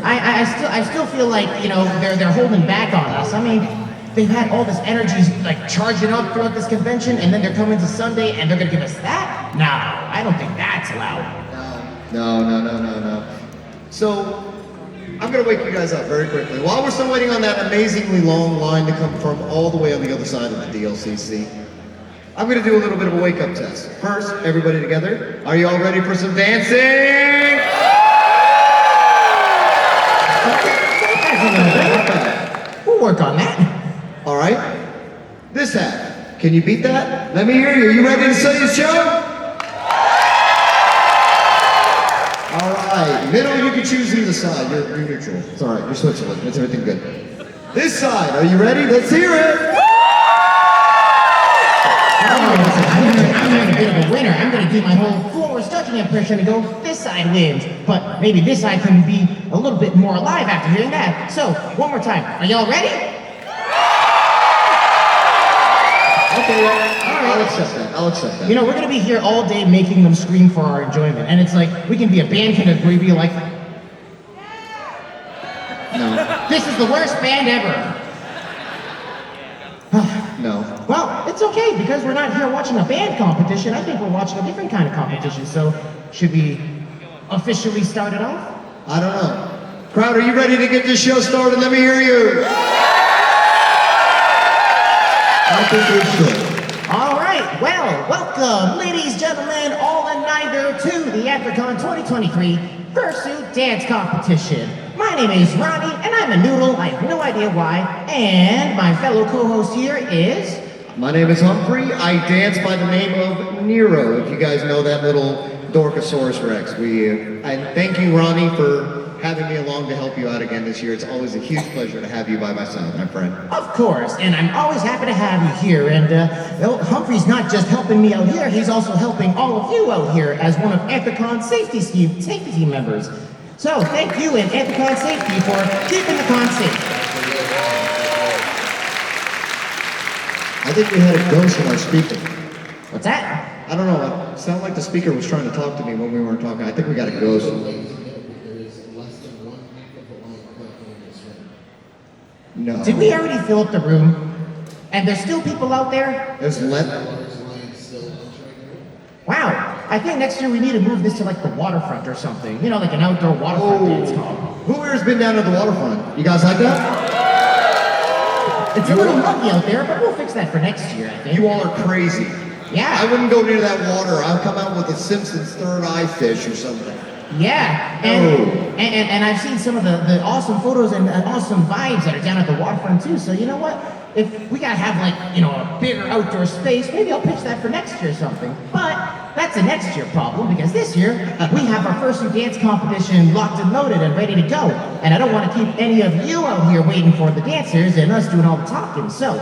I still feel like, you know, they're holding back on us. I mean, they've had all this energy like charging up throughout this convention, and then they're coming to Sunday and they're gonna give us that? No, I don't think that's allowed. No. So, I'm gonna wake you guys up very quickly. While we're still waiting on that amazingly long line to come from all the way on the other side of the DLCC, I'm gonna do a little bit of a wake-up test. First, everybody together, are you all ready for some dancing? We'll work on that. All right. This hat, can you beat that? Let me hear you. You ready to sell your show? All right. Middle, you can choose either side. You're neutral. It's all right. You're Switzerland. It's everything good. This side, are you ready? Let's hear it. I'm a bit of a winner. I'm going to do my whole forward stretching impression and go, this side wins. But maybe this side can be a little bit more alive after hearing that. So, one more time. Are y'all ready? Okay, all right. I'll accept that. You know, we're going to be here all day making them scream for our enjoyment. And it's like, we can be a band kind of where we be like, no. This is the worst band ever. No. Well, it's okay, because we're not here watching a band competition. I think we're watching a different kind of competition. So, should we officially start it off? I don't know. Crowd, are you ready to get this show started? Let me hear you. I think we should. All right, well, welcome, ladies, gentlemen, all and neither, to the Anthrocon 2023 Fursuit Dance Competition. My name is Ronnie, and I'm a noodle. I have no idea why. And my fellow co-host here is... My name is Humphrey. I dance by the name of Nero, if you guys know that little Dorkosaurus Rex. And thank you, Ronnie, for having me along to help you out again this year. It's always a huge pleasure to have you by my side, my friend. Of course, and I'm always happy to have you here. And Humphrey's not just helping me out here, he's also helping all of you out here as one of Anthrocon's safety team members. So, thank you and Anthrocon Safety for keeping the con safe. I think we had a ghost in our speaker. What's that? I don't know. It sounded like the speaker was trying to talk to me when we weren't talking. I think we got a ghost. No. Did we already fill up the room? And there's still people out there? There's Wow. I think next year we need to move this to like the waterfront or something. You know, like an outdoor waterfront dance called. Who here's been down at the waterfront? You guys like that? It's a little muggy out there, but we'll fix that for next year, I think. You all are crazy. Yeah. I wouldn't go near that water. I'd come out with a Simpsons third eye fish or something. Yeah, and I've seen some of the awesome photos and awesome vibes that are down at the waterfront too. So you know what? If we gotta have like, you know, a bigger outdoor space, maybe I'll pitch that for next year or something. But that's a next year problem, because this year we have our Fursuit dance competition locked and loaded and ready to go. And I don't want to keep any of you out here waiting for the dancers and us doing all the talking. So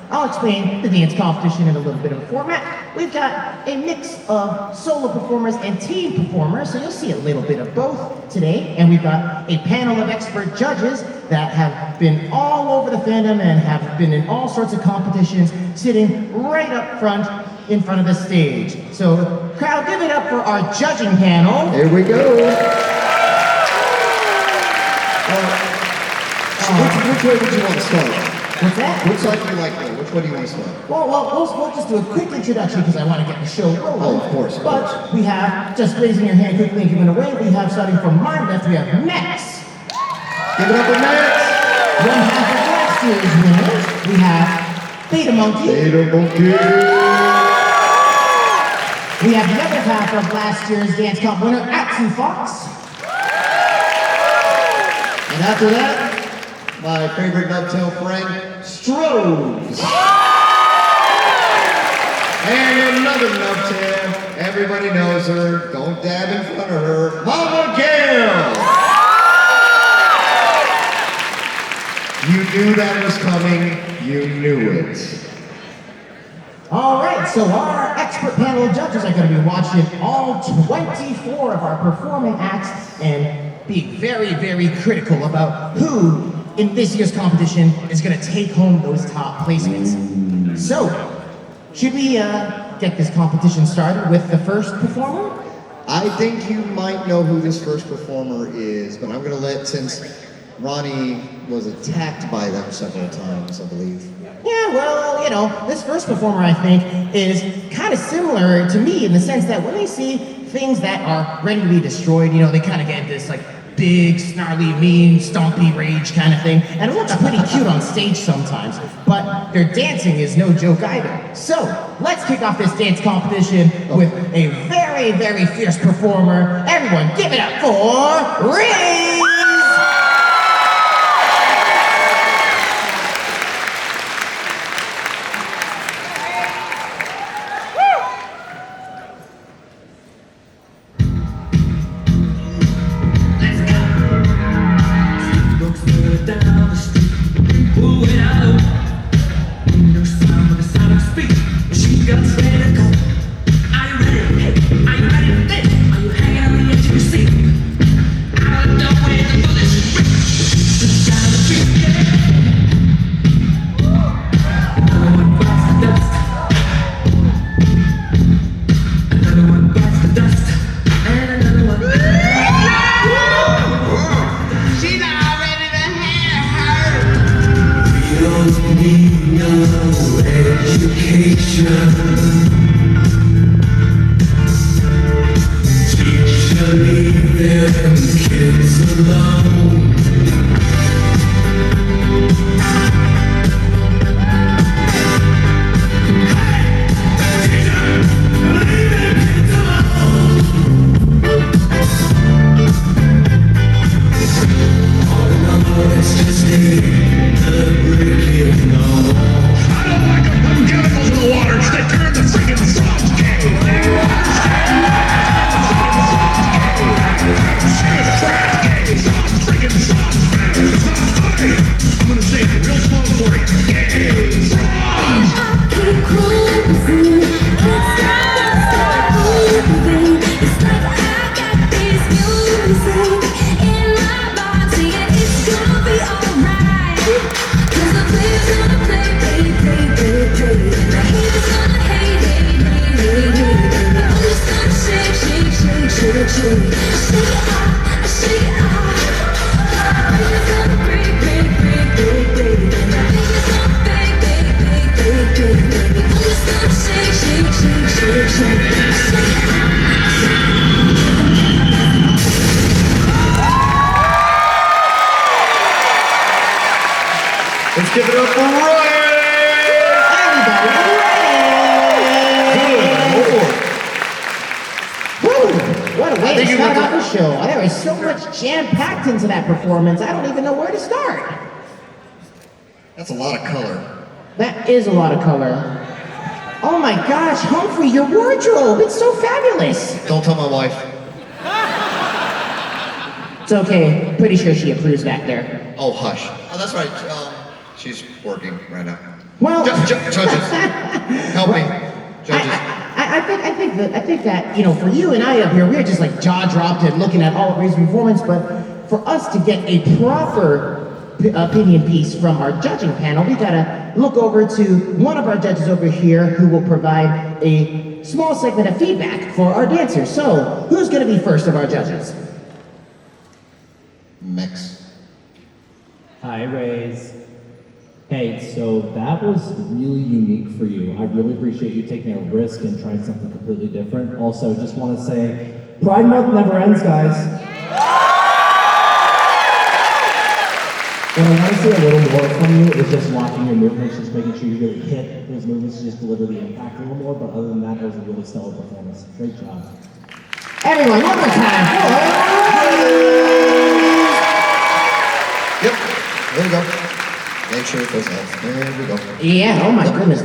I'll explain the dance competition in a little bit of a format. We've got a mix of solo performers and team performers, so you'll see a little bit of both today. And we've got a panel of expert judges that have been all over the fandom and have been in all sorts of competitions, sitting right up front in front of the stage. So, crowd, give it up for our judging panel. Here we go. Which way would you want to start? What's that? Which side do you like more? Which way do you want to start? Well, we'll just do a quick introduction because I want to get the show rolling. Oh, of course. But we have, just raising your hand quickly and giving away, we have, starting from my left, we have Max. Give it up for Max. One half of last year's winners, we have Beta Monkey. Beta Monkey. We have the other half of last year's dance comp winner, Atsu Fox. And after that, my favorite dovetail friend, Strobes. And another dovetail, everybody knows her, don't dab in front of her, Mama Gail! You knew that was coming, you knew it. All right, so our expert panel of judges are going to be watching all 24 of our performing acts and be very, very critical about who in this year's competition is going to take home those top placements. So, should we get this competition started with the first performer? I I think you might know who this first performer is, but I'm gonna since Ronnie was attacked by them several times, I believe. Yeah, well, this first performer, I think, is kind of similar to me in the sense that when they see things that are ready to be destroyed, they kind of get this, big, snarly, mean, stompy rage kind of thing. And it looks pretty cute on stage sometimes, but their dancing is no joke either. So, let's kick off this dance competition with a very, very fierce performer. Everyone, give it up for Reese! Let's give it up for Ryan! What a way to start off the show. There is so much jam-packed into that performance, I don't even know where to start. That's a lot of color. That is a lot of color. Oh my gosh, Humphrey, your wardrobe, it's so fabulous. Don't tell my wife. It's okay, pretty sure she approves back there. Oh, hush. Oh, that's right. She's working right now. Well, judges, help me. Judges. I think that for you and I up here, we're just like jaw dropped and looking at all of Ray's performance. But for us to get a proper opinion piece from our judging panel, we gotta look over to one of our judges over here who will provide a small segment of feedback for our dancers. So, who's gonna be first of our judges? Mex. Hi, Rays. Hey, so that was really unique for you. I really appreciate you taking a risk and trying something completely different. Also, just want to say, Pride Month never ends, guys. What I want to see a little more from you is just watching your movements, just making sure you really hit those movements, just deliver the impact a little more. But other than that, it was a really stellar performance. Great job. Everyone, one more time. Yep, there we go. Make sure it goes out. There we go. Yeah, oh my goodness,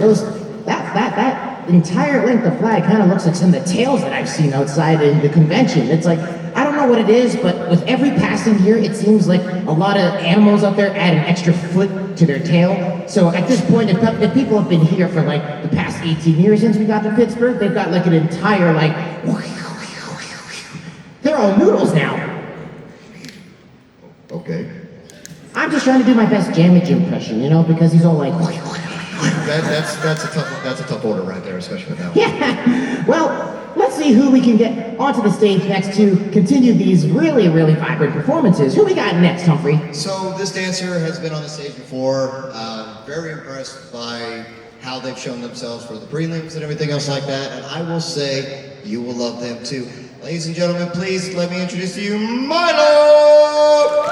that entire length of flag kind of looks like some of the tails that I've seen outside in the convention. It's like, I don't know what it is, but with every passing year, it seems like a lot of animals out there add an extra foot to their tail. So at this point, if people have been here for like the past 18 years since we got to Pittsburgh, they've got like an entire like, they're all noodles now. Okay. I'm just trying to do my best Jamage impression, because he's all like... That's a tough order right there, especially with that one. Yeah, well, let's see see who we can get onto the stage next to continue these really, really vibrant performances. Who we got next, Humphrey? So this dancer has been on the stage before. Very impressed by how they've shown themselves for the prelims and everything else like that. And I will say, you will love them too. Ladies and gentlemen, please let me introduce to you Milo!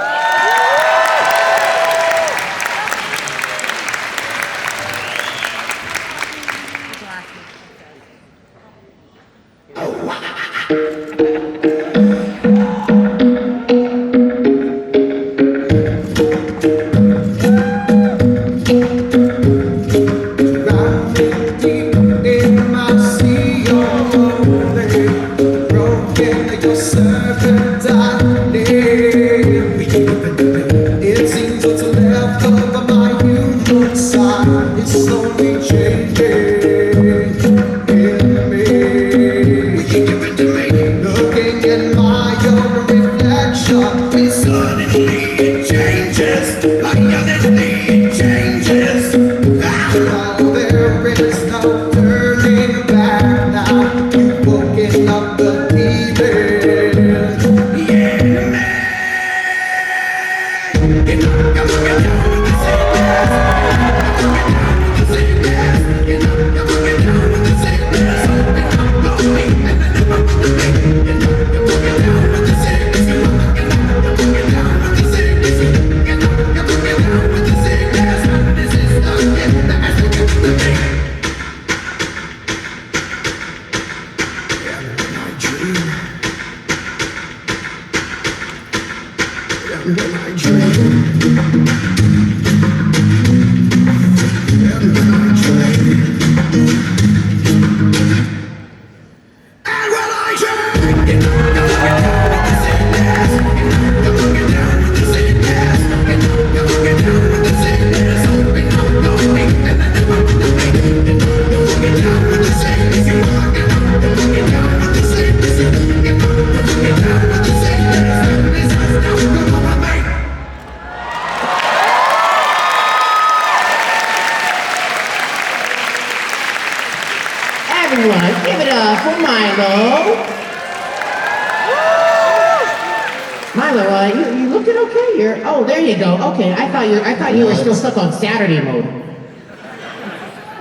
Stuck on Saturday mode.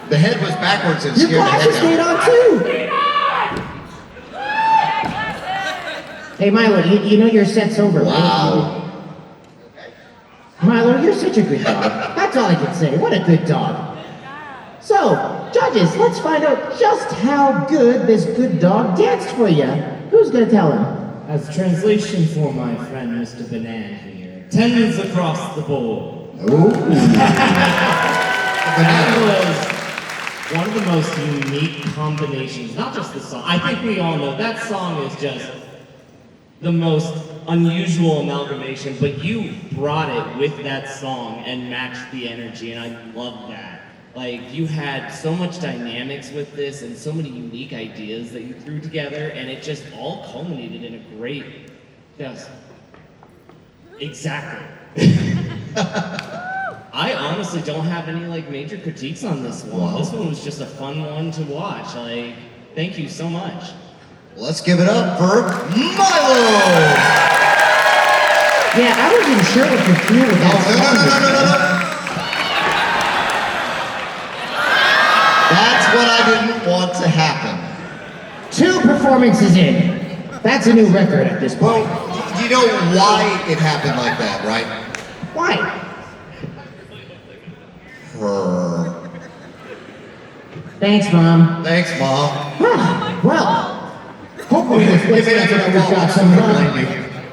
The head was backwards and your scared the glasses head stayed on too. Hey Milo, you know your set's over, wow. Right? Milo, you're such a good dog. That's all I can say. What a good dog. So, judges, let's find out just how good this good dog danced for you. Who's gonna tell him? As translation for my friend Mr. Banan here, 10s across the board. That was one of the most unique combinations, not just the song. I think we all know that song is just the most unusual amalgamation, but you brought it with that song and matched the energy, and I love that. Like, you had so much dynamics with this and so many unique ideas that you threw together, and it just all culminated in a great, just, exactly. I honestly don't have any major critiques on this one. Wow. This one was just a fun one to watch. Thank you so much. Let's give it up for Milo! Yeah, I wasn't sure what to feel with that song. No. That's what I didn't want to happen. 2 performances in. That's a new record at this point. Well, you know why it happened like that, right? Why? Thanks, Mom. Thanks, Mom. Well, hopefully this next dancer that we got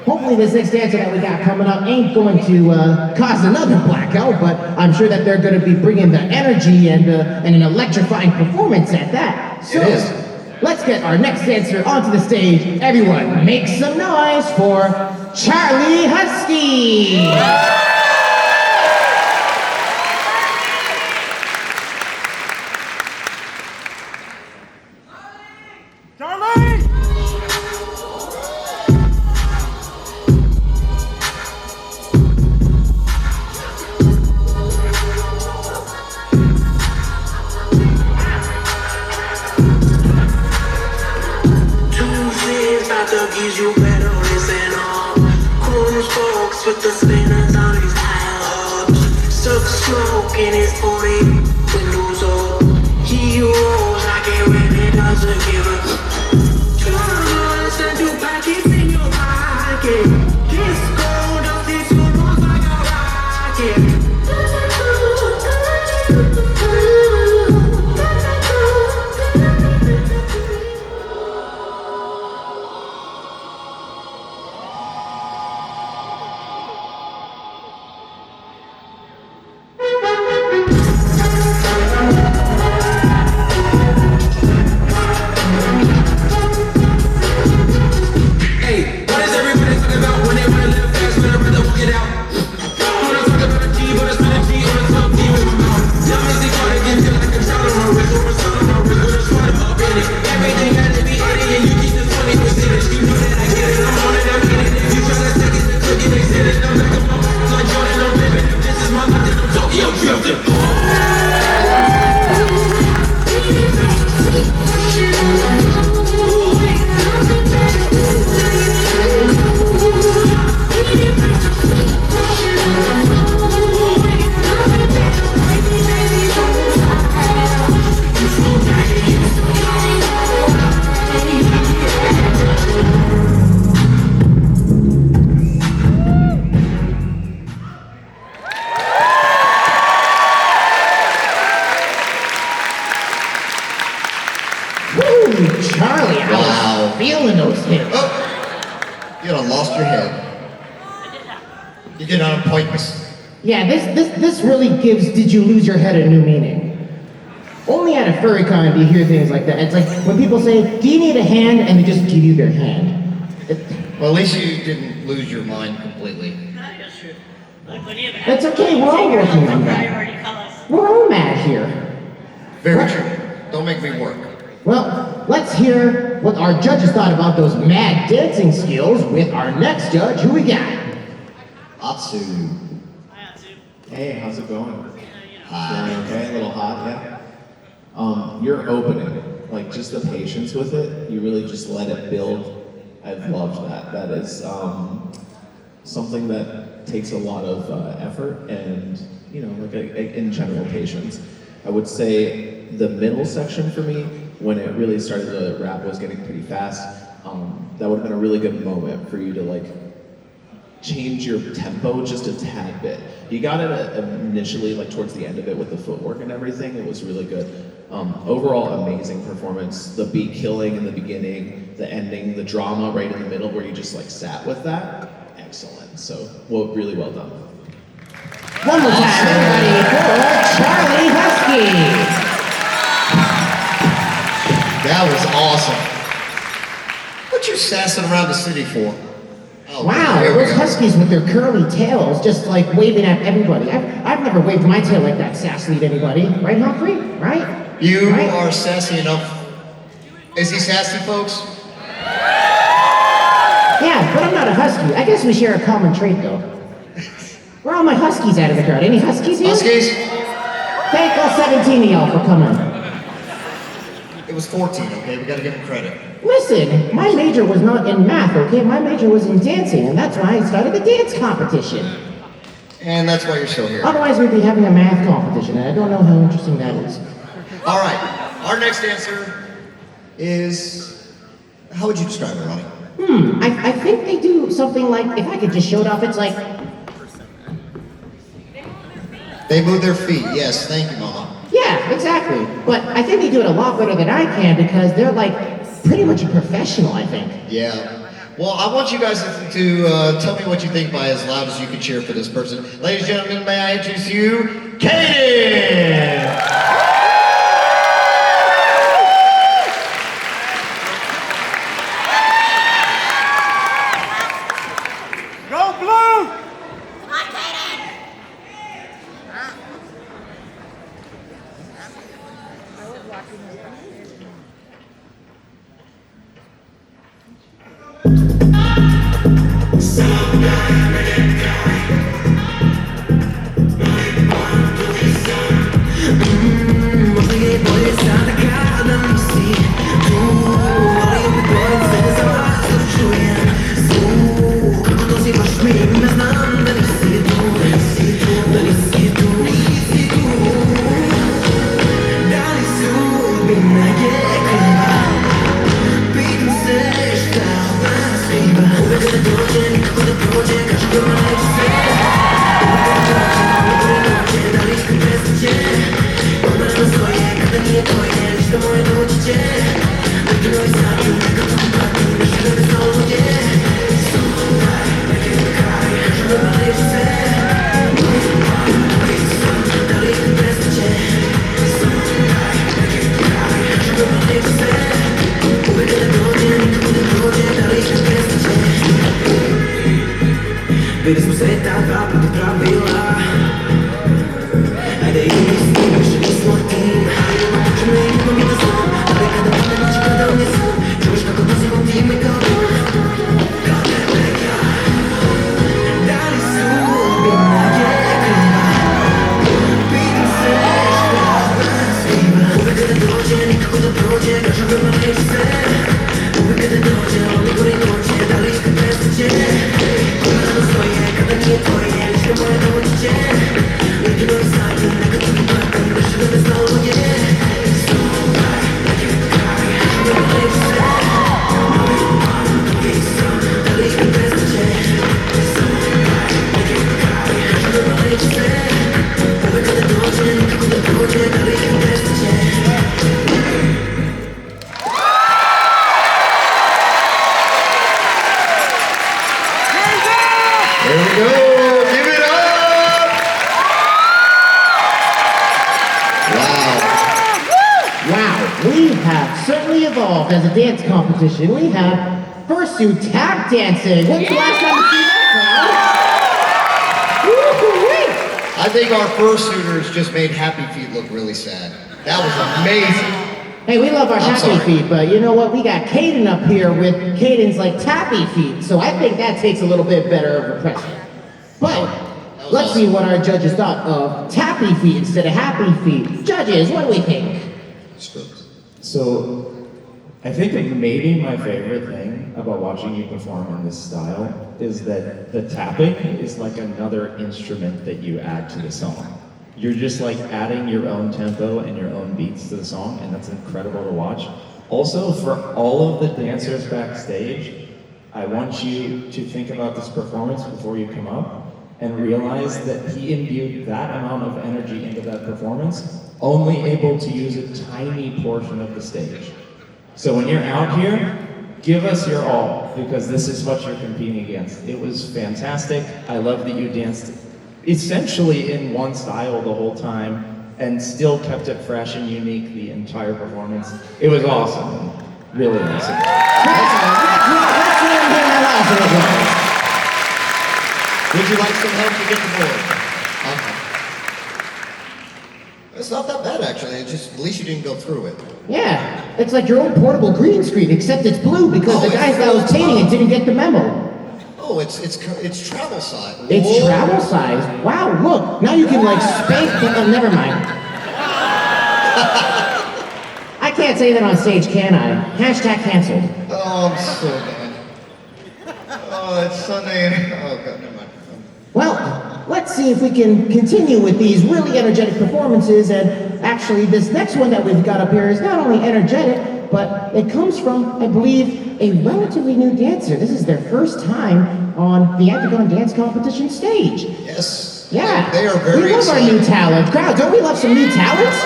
hopefully this next dancer that we got coming up ain't going to cause another blackout, but I'm sure that they're going to be bringing the energy and an electrifying performance at that. So, it is. Let's get our next dancer onto the stage. Everyone, make some noise for Charlie Husky. about to give you better listen up. Cool folks with the spinners on his house. Suck smoke in his 40 windows up. He rolls like it really doesn't give a drugs and do pockets in your pocket. This gold of these rolls like a rocket. Charlie, I was feeling those hits. Oh, you done lost your head. You get on pointless. Yeah, this really gives "Did you lose your head" a new meaning. Only at a furrycon do you hear things like that. It's like when people say, "Do you need a hand?" and they just give you their hand. Well, at least you didn't lose your mind completely. That's okay. We're all working on that. We're all mad here. Very true. Don't make me work. Well, let's hear what our judges thought about those mad dancing skills with our next judge. Who we got? Atsu. Hey, how's it going? Hi. Feeling okay? A little hot, yeah? Your opening, like just the patience with it, you really just let it build. I've loved that. That is something that takes a lot of effort and, you know, like in general, patience. I would say the middle section for me, when it really started, the rap was getting pretty fast, that would have been a really good moment for you to like change your tempo just a tad bit. You got it initially, like towards the end of it with the footwork and everything, it was really good. Overall, amazing performance. The beat killing in the beginning, the ending, the drama right in the middle where you just like sat with that, excellent. So, well, really well done. One more time, everybody, for Charlie Husky. That was awesome. What you sassing around the city for? Oh, Wow, here we those go. huskies with their curly tails just like waving at everybody. I've never waved my tail like that sassily to anybody. Right, Humphrey? Right? You Right? are sassy enough. Is he sassy, folks? Yeah, but I'm not a husky. I guess we share a common trait, though. Where are all my huskies out of the crowd? Any huskies here? Huskies? Thank all 17 of y'all for coming. It was 14, okay? We gotta give him credit. Listen, my major was not in math, okay? My major was in dancing, and that's why I started the dance competition. And that's why you're still here. Otherwise, we'd be having a math competition, and I don't know how interesting that is. All right, our next answer is, how would you describe it, Ronnie? I think they do something like, if I could just show it off, it's like, They move their feet. Yes, thank you, Mama. yeah, exactly. But I think they do it a lot better than I can because they're like pretty much a professional, I think. Yeah. Well, I want you guys to tell me what you think by as loud as you can cheer for this person. Ladies and gentlemen, may I introduce you, Katie! Теперь спустя правда правила. А да и не стыдно, что не смотрим. Почему не дослал? А ты когда ты ночью когда унесу. Чувствуешь, как он носит волки и колдун. Дали судьбе многие крыла. Видимся, что увидели ночи, никакой-то прочее. Даже в молитве. Увидели ночи, он не говорит ночи. Дали их как преступление. Когда не твоя, лишь мое доводите. Я не говорю сами, на котором батом, даже не знал мне. Сумай, я не край, я не молился. Но я упал, другие сон, дали их преступление. Сумай, я не край, я не молился. Увидели ночи, никакой-то прочее, дали их преступление. There we go. Give it up. Wow, we have certainly evolved as a dance competition. We have Fursuit tap dancing. When was the last time you seen that, crowd? Woo-hoo-wee! I think our fursuiters just made Happy Feet look really sad. That was amazing. Hey, we love our I'm happy sorry. feet, but you know what? We got Caden up here with Caden's like tappy feet, so I think that takes a little bit better of a pressure. But let's see what our judges thought of tappy feet instead of happy feet. Judges, what do we think? So, I think that maybe my favorite thing about watching you perform in this style is that the tapping is like another instrument that you add to the song. You're just like adding your own tempo and your own beats to the song, and that's incredible to watch. Also, for all of the dancers backstage, I want you to think about this performance before you come up and realize that he imbued that amount of energy into that performance, only able to use a tiny portion of the stage. So when you're out here, give us your all, because this is what you're competing against. It was fantastic. I love that you danced essentially in one style the whole time and still kept it fresh and unique the entire performance. It was awesome. Really awesome. Let's hear him hear that last one. Would you like some help to get the board? Okay. It's not that bad actually. It's just at least you didn't go through it. Yeah, it's like your own portable green screen, except it's blue because the guys that was painting it didn't get the memo. Oh, it's travel size. It's Whoa. travel size. Wow, look, now you can like spank them. Never mind. I can't say that on stage, can I? Hashtag canceled. Oh, I'm so bad. Oh, it's Sunday. Oh, God, never mind. Well, let's see if we can continue with these really energetic performances. And actually, this next one that we've got up here is not only energetic, but it comes from, I believe, a relatively new dancer. This is their first time on the Anthrocon dance competition stage. Yes. Yeah. They are very We love our excited. new talent. Crowd, don't we love some new talents?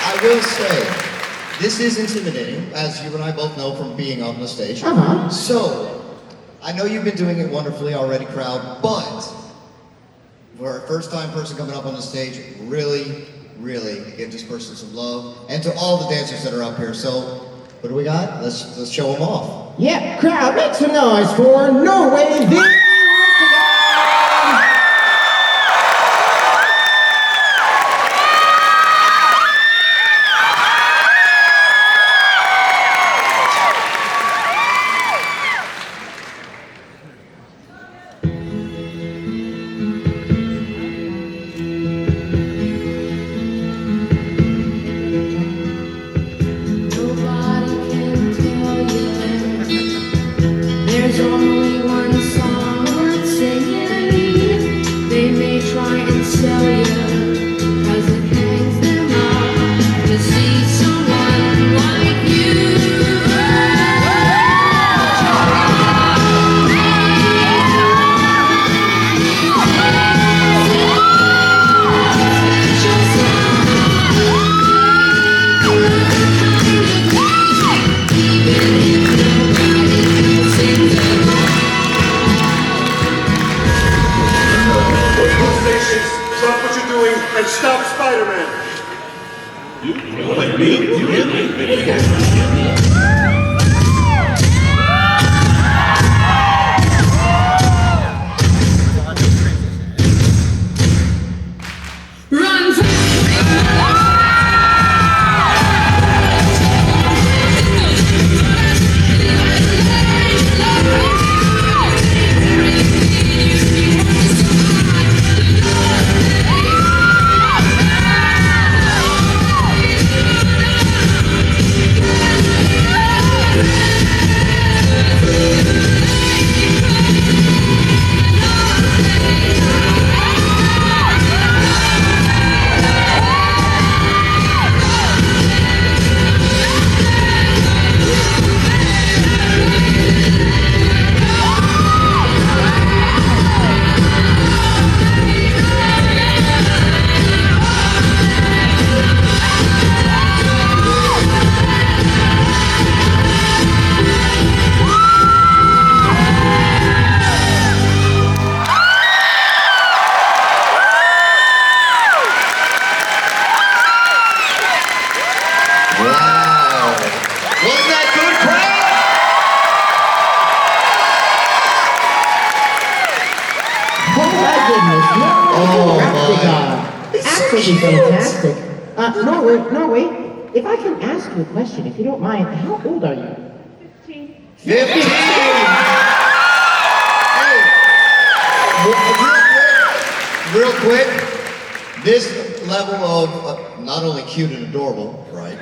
I will say, this is intimidating, as you and I both know from being on the stage. Uh-huh. So, I know you've been doing it wonderfully already, crowd, but for a first-time person coming up on the stage, really give this person some love, and to all the dancers that are up here. So, what do we got? Let's show them off. Yeah, crowd, make some noise for Norway the Nobody can tell you there's only one song worth singing. They may try and sell you, 'cause it hangs them up to see someone like you. Stop what you're doing and stop Spider-Man! absolutely fantastic. Norway, if I can ask you a question, if you don't mind, how old are you? 15! Hey, real quick, this level of not only cute and adorable, right,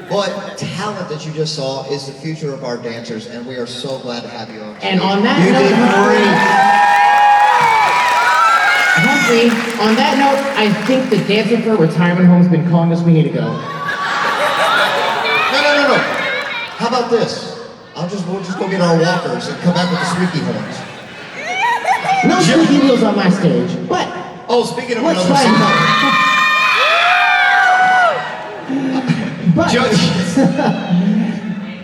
but talent that you just saw is the future of our dancers, and we are so glad to have you on. And on that you note, did Humphrey, on that note, I think the dancer for retirement home's been calling us. We need to go. No. How about this? We'll just go get our walkers and come back with the squeaky horns. No squeaky wheels on my stage, but oh, speaking of let's another find song. But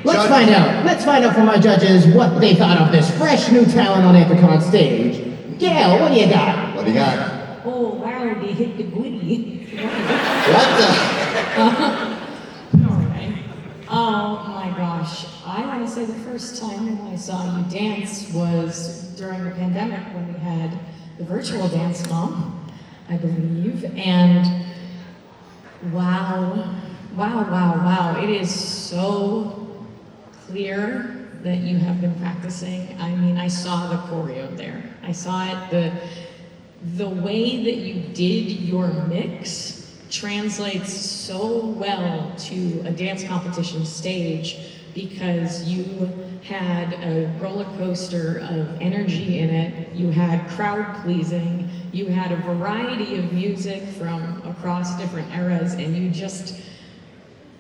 let's find out. Let's find out from our judges what they thought of this fresh new talent on Anthrocon stage. Gail, what do you got? What do you got? Oh, wow, they hit the goodie. What the? Alright. Oh my gosh. I want to say the first time I saw you dance was during the pandemic when we had the virtual dance comp, I believe. And wow. It is so clear that you have been practicing. I mean, I saw the choreo there. I saw it. The way that you did your mix translates so well to a dance competition stage because you had a roller coaster of energy in it. You had crowd pleasing. You had a variety of music from across different eras, and you just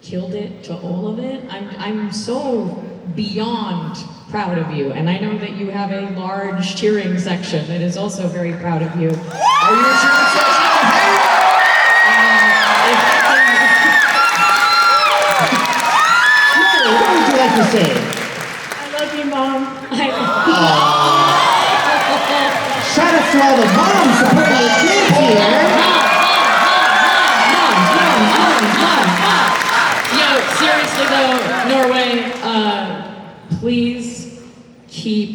killed it to all of it. I'm so beyond proud of you, and I know that you have a large cheering section that is also very proud of you. Are you a cheering section? What would you like to say? I love you, Mom. Shout out to all the moms supporting their kids here. Yo, seriously though, Norway, please keep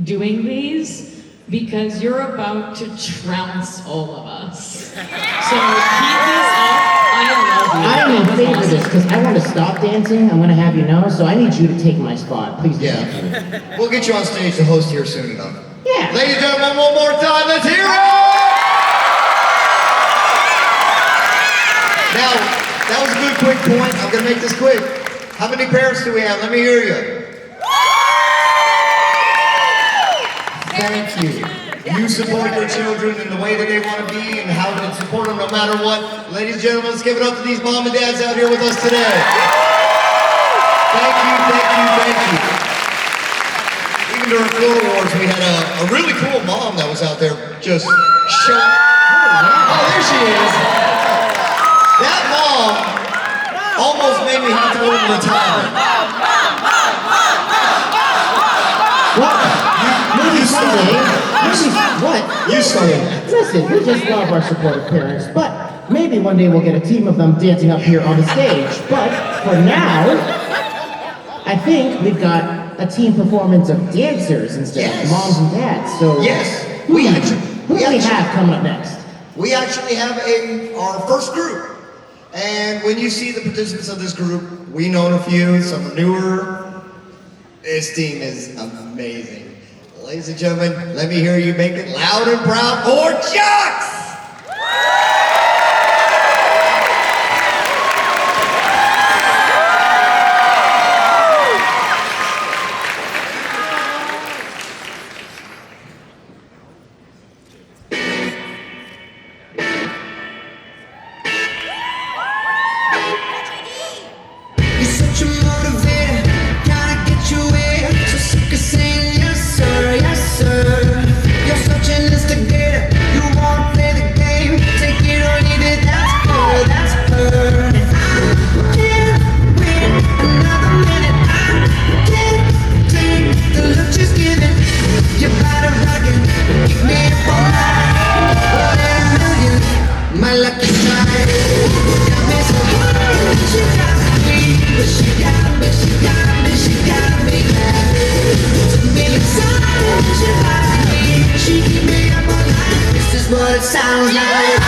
doing these because you're about to trounce all of us. So keep this up. I love you. I am in favor of this because I want to stop dancing. I'm going to have you know, so I need you to take my spot. Please do. Yeah. We'll get you on stage to host here soon enough. Yeah. Ladies and gentlemen, one more time, let's hear it! Now, that was a good quick point. I'm going to make this quick. How many parents do we have? Let me hear you. Thank you. You support your children in the way that they want to be and how to support them no matter what. Ladies and gentlemen, let's give it up to these mom and dads out here with us today. Thank you. Even during Florida Wars, we had a really cool mom that was out there just showing. Oh, there she is. That mom almost made me have to go into retirement. Maybe someday. What? You say it. Listen, we just love our supportive parents, but maybe one day we'll get a team of them dancing up here on the stage. But for now, I think we've got a team performance of dancers instead of moms and dads. So Yes. who do we have coming up next? We actually have our first group. And when you see the participants of this group, we know a few, some are newer. This team is amazing. Ladies and gentlemen, let me hear you make it loud and proud for Jocks! You're such a motivator, gotta get you where. So sick of saying yes sir. You're such an instigator, you wanna play the game. Take it or leave it, that's her. And I can't wait another minute. I can't take the look she's giving. Your body rocking, keep me up all night. One in a million, my lucky strike. Got me so high, she got me. But she got me back. Took me inside, she got me. She keep me up all night. This is what it sounds like.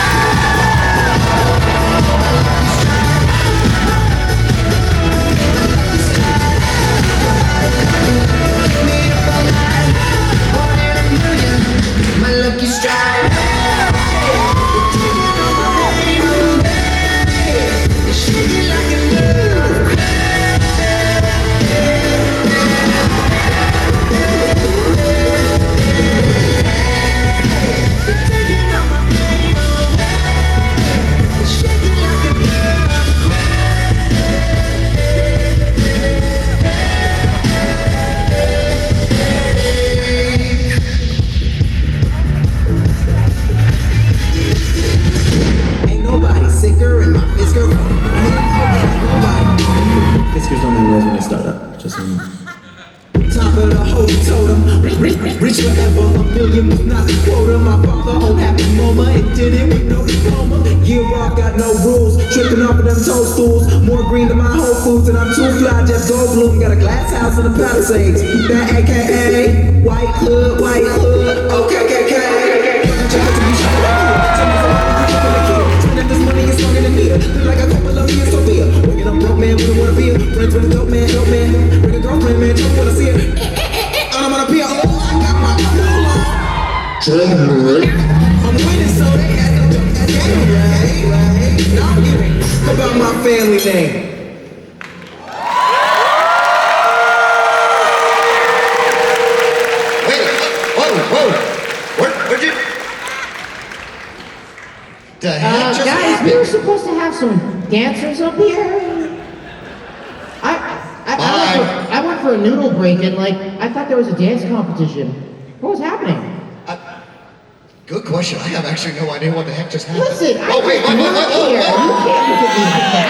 making noise when they start up. Just so you know. Top of the holy totem, rich forever, a million was not the quota. My father owned happy mama and did it with no diploma. Year rock got no rules, tripping off of them toadstools. More green than my Whole Foods, and I'm too fly, Jeff Goldblum. Got a glass house in the Palisades, that AKA White Hood, okay, spending this money is stronger than fear. Feel like a couple of years, Sophia. Waking up broke man, wouldn't wanna be a friends with a dope man. Bring a girlfriend, man, don't wanna see her. I'm on a pier, oh, I got my cool on. I'm winning, so they had to jump that game, right? Now I'm giving about my family name. Where'd you? The heck just Guys, happened? we were supposed to have some dancers up here. I went for a noodle break and I thought there was a dance competition. What was happening? Good question. I have actually no idea what the heck just happened. Listen, I wait, here. You can't look at me like that.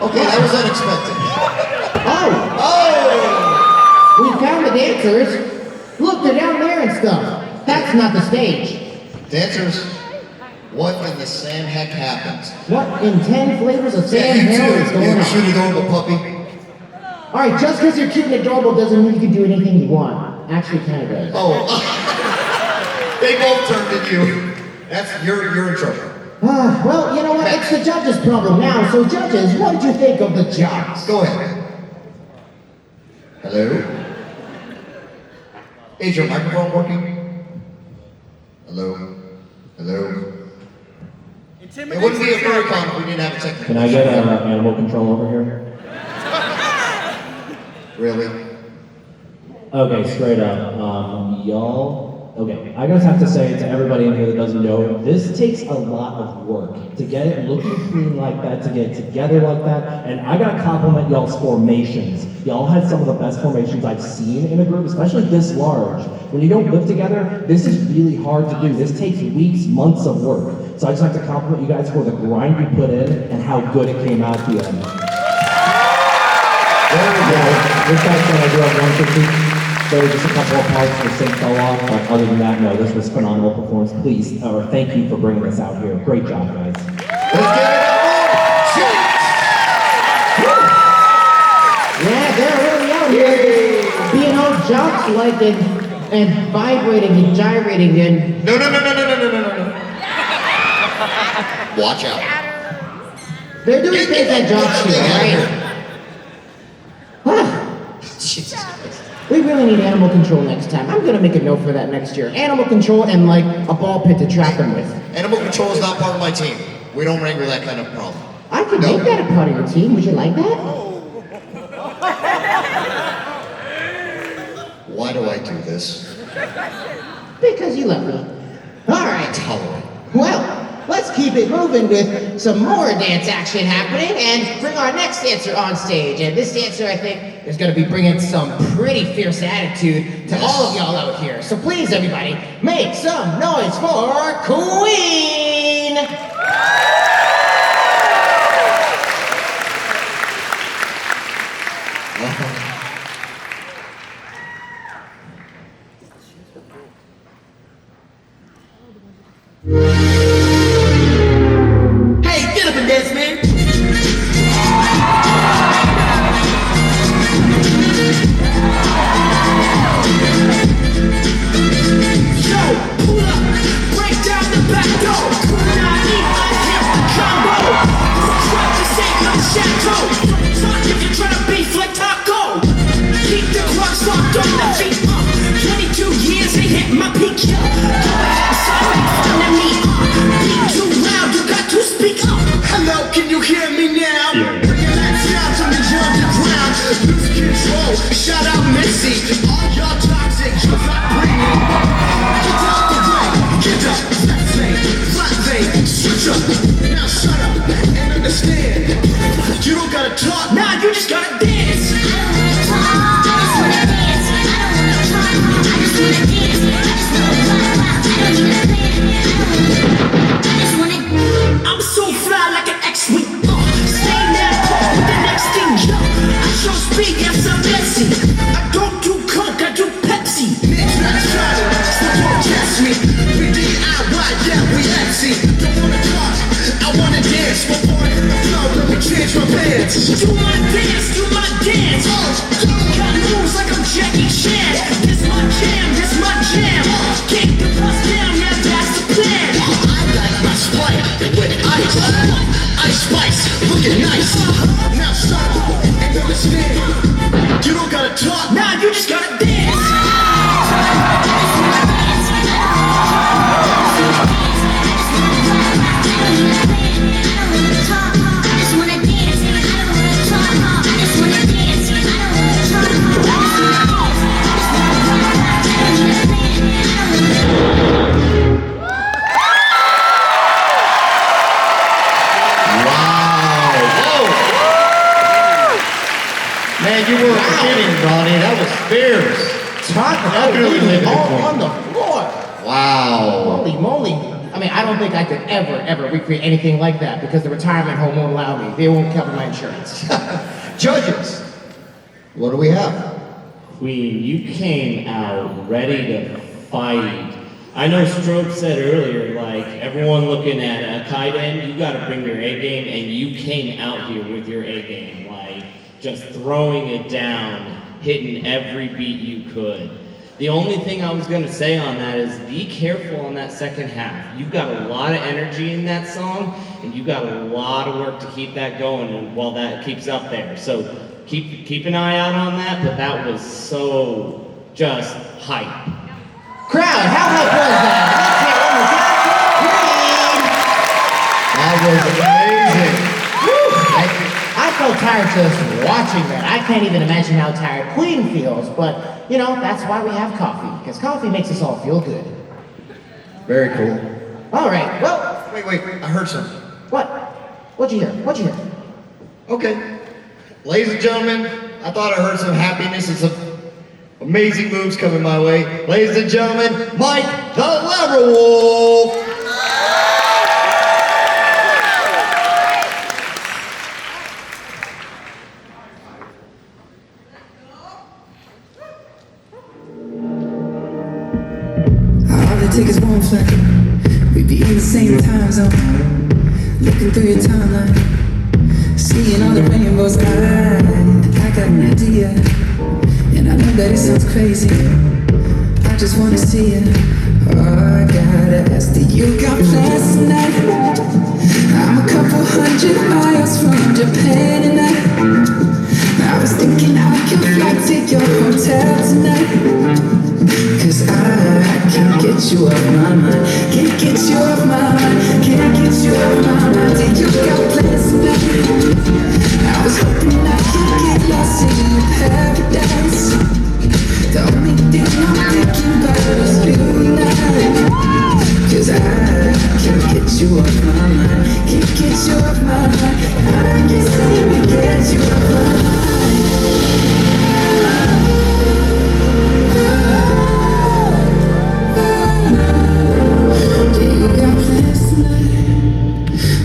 Okay, that was unexpected. Oh! We found the dancers. Look, they're down there and stuff. That's not the stage. Dancers, what in the Sam heck happened? What in 10 flavors of Sam hell is going You on? cute adorable puppy. Alright, just because you're cute and adorable doesn't mean you can do anything you want. Actually, kind of does. Oh, they both turned at you. You're in trouble. Well, you know what? It's the judges' problem now. So, judges, what did you think of the jobs? Go ahead. Hello? Is your microphone working? Hello? Hello? It wouldn't be a Furrycon if we didn't have a technical. Can I get animal control over here? Really? Okay, straight up. Okay, I just have to say to everybody in here that doesn't know, this takes a lot of work to get it looking clean like that, to get it together like that, and I gotta compliment y'all's formations. Y'all had some of the best formations I've seen in a group, especially this large. When you don't live together, this is really hard to do. This takes weeks, months of work. So I just like to compliment you guys for the grind you put in and how good it came out at the end. There we go. This guy said I do have one critique. So just a couple of parts the sync fell off, but other than that, no, this was phenomenal performance. Please, or thank you for bringing this out here. Great job, guys. Let's give it up for Jets! Yeah, they're really out here being all jocks like and vibrating and gyrating and... No. Watch out. They're doing things that jocks do, right? Jesus. We really need animal control next time. I'm gonna make a note for that next year. Animal control and like a ball pit to trap them with. Animal control is not part of my team. We don't wrangle that kind of problem. I could make that a part of your team. Would you like that? Why do I do this? Because you love me. All right. Tolerate. Well, let's keep it moving with some more dance action happening and bring our next dancer on stage. And this dancer, I think, is going to be bringing some pretty fierce attitude to all of y'all out here. So please, everybody, make some noise for Queen! Hey, get up and dance, man. Yo, pull up, break down the back door. Now I hear the combo. Try to save my shadow. Talk if you're trying to beef like taco. Keep the clocks locked on the feet up. 22 years, they hit my peak. Go ahead, sorry, fun at me. Beat too loud, you got to speak up. Hello, can you hear me now? Bringing that sound from the underground. Lose control, shout out Missy. All y'all toxic, you're not bringing. Get out the way, get up, left lane, flat lane, switch up. Now shut up and understand. You don't gotta talk, now you just gotta dance. I'm so fly like an X-Wing. Stay there, dance my pants. Do my dance, do my dance. Got moves like I'm Jackie Chan. This my jam, this my jam. Kick the bus down, now that's the plan. I like my Sprite with ice. Ice Spice, looking nice. Now stop and understand. You don't gotta talk, nah, you just gotta dance. Man, you weren't kidding, Ronnie. That was fierce. Talk about Definitely all on the floor. Wow. Holy moly. I mean, I don't think I could ever recreate anything like that because the retirement home won't allow me. They won't cover my insurance. Judges, what do we have? Queen, you came out ready to fight. I know Strobe said earlier, like, everyone looking at a kite end, you gotta bring your A game, and you came out here with your A game, like, just throwing it down, hitting every beat you could. The only thing I was gonna say on that is be careful on that second half. You've got a lot of energy in that song, and you got a lot of work to keep that going and while that keeps up there. So keep an eye out on that, but that was so just hype. Crowd, how hype was that? Let's hear it one more time, Queen! That was amazing. I felt tired just watching that. I can't even imagine how tired Queen feels, but you know, that's why we have coffee, because coffee makes us all feel good. Very cool. All right, well, Wait, I heard something. what? What'd you hear? What'd you hear? Okay. Ladies and gentlemen, I thought I heard some happiness and some amazing moves coming my way. Ladies and gentlemen, Mike the Leverwolf. All it takes is one flight. We'd be in the same time zone. Looking through your timeline, seeing all the rainbows. I got an idea, and I know that it sounds crazy. I just wanna see you. Oh, I gotta ask, do you got plans tonight? I'm a couple hundred miles from Japan, and I was thinking I could fly to your hotel tonight. 'Cause I can't get you off my mind. Can't get you off my mind. Can't get you off my mind. Did you got plans tonight? I was hoping I could get lost in your paradise. The only thing I'm thinking about is you tonight. 'Cause I can't get you off my mind. Can't get you off my mind. I can't seem to get you off my mind.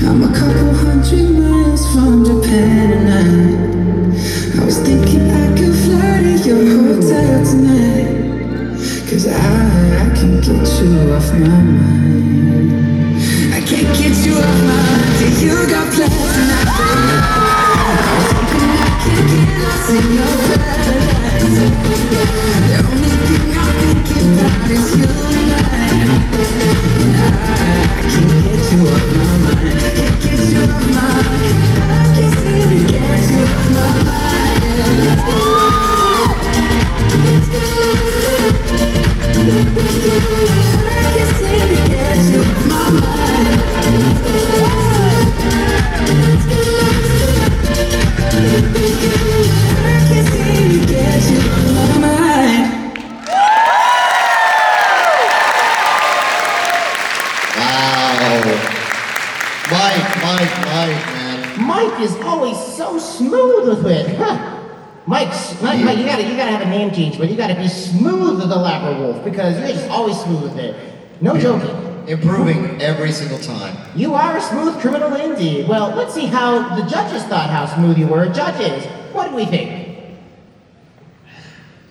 I'm a couple hundred miles from Japan, and I was thinking I could fly to your hotel tonight. 'Cause I can't get you off my mind. I can't get you off my mind till you got plans tonight, baby. I was hoping I could get lost in your paradise. The only thing I'm thinking about is you tonight. And I can't get you off my mind. Can't get you off my mind. I can't seem to get you off my mind. Let's go. Let's go. I can't seem to get you off my mind. Let's go. I can't seem to get you off my mind. Mike, man. Mike is always so smooth with it. Huh. Mike, you gotta have a name change, but you gotta be smooth with the Leverwolf because you're just always smooth with it. No joking. Improving every single time. You are a smooth criminal indeed. Well, let's see how the judges thought how smooth you were. Judges, what do we think?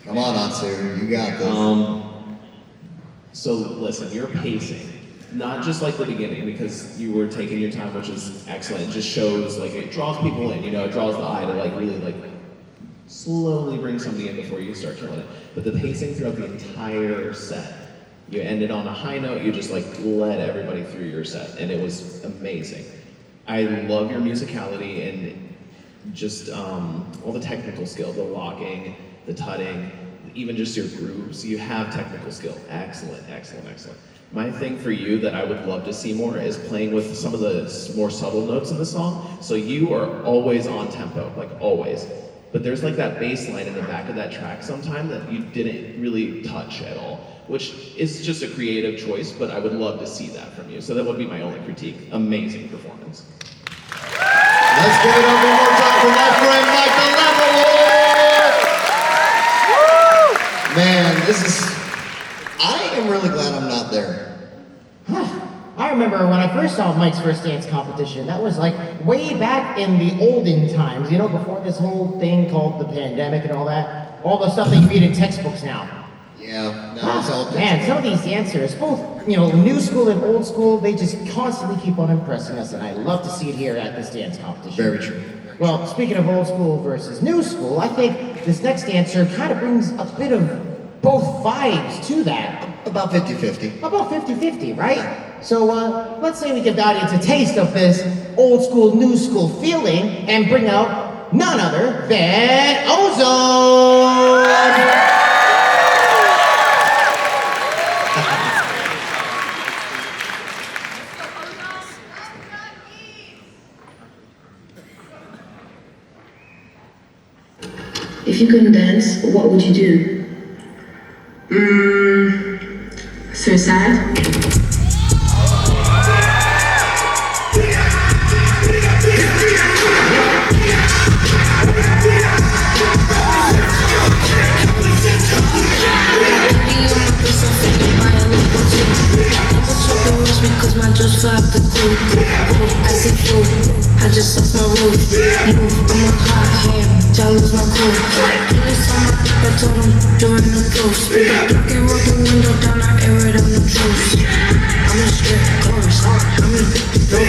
Come on, Ansu, you got this. So listen, your pacing not just like the beginning, because you were taking your time, which is excellent. It just shows, like, it draws people in, you know, it draws the eye to like really like slowly bring somebody in before you start killing it. But the pacing throughout the entire set, you ended on a high note, you just like led everybody through your set, and it was amazing. I love your musicality and just all the technical skill, the locking, the tutting, even just your grooves. You have technical skill. Excellent, excellent, excellent. My thing for you that I would love to see more is playing with some of the more subtle notes in the song. So you are always on tempo, like always. But there's like that bass line in the back of that track sometime that you didn't really touch at all, which is just a creative choice, but I would love to see that from you. So that would be my only critique. Amazing performance. Let's give it up one more time for my friend Michael Level. Man, I am really glad I'm not there. I remember when I first saw Mike's first dance competition, that was like way back in the olden times, you know, before this whole thing called the pandemic and all that. All the stuff that you read in textbooks now. Yeah, no, it's all Man, some of these dancers, both, you know, new school and old school, they just constantly keep on impressing us, and I love to see it here at this dance competition. Very true. Well, speaking of old school versus new school, I think this next dancer kind of brings a bit of both vibes to that. About 50-50. About 50-50, right? So let's say we give the audience a taste of this old school, new school feeling and bring out none other than Ozone! If you couldn't dance, what would you do? Suicide? Because my just fly up the coop. I see food, I just lost my roof. Move, I'm a hot hand, y'all lose my cool. Police on my lip, I told them, join the ghost. Look and roll the window down, I air it on the truth. I'm a straight chorus, I'm a roll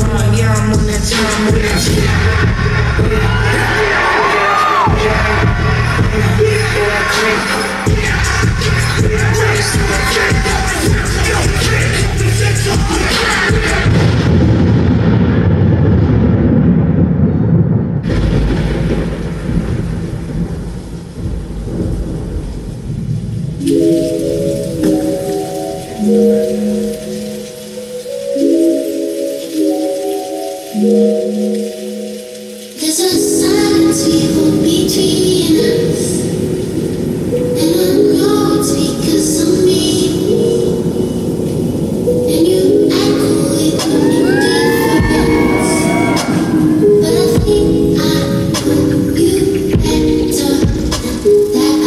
around, yeah, I'm on that time, I'm on that There's a silence evil between us, and I know it's because of me. And you echo with indifference, but I think I know you better than that.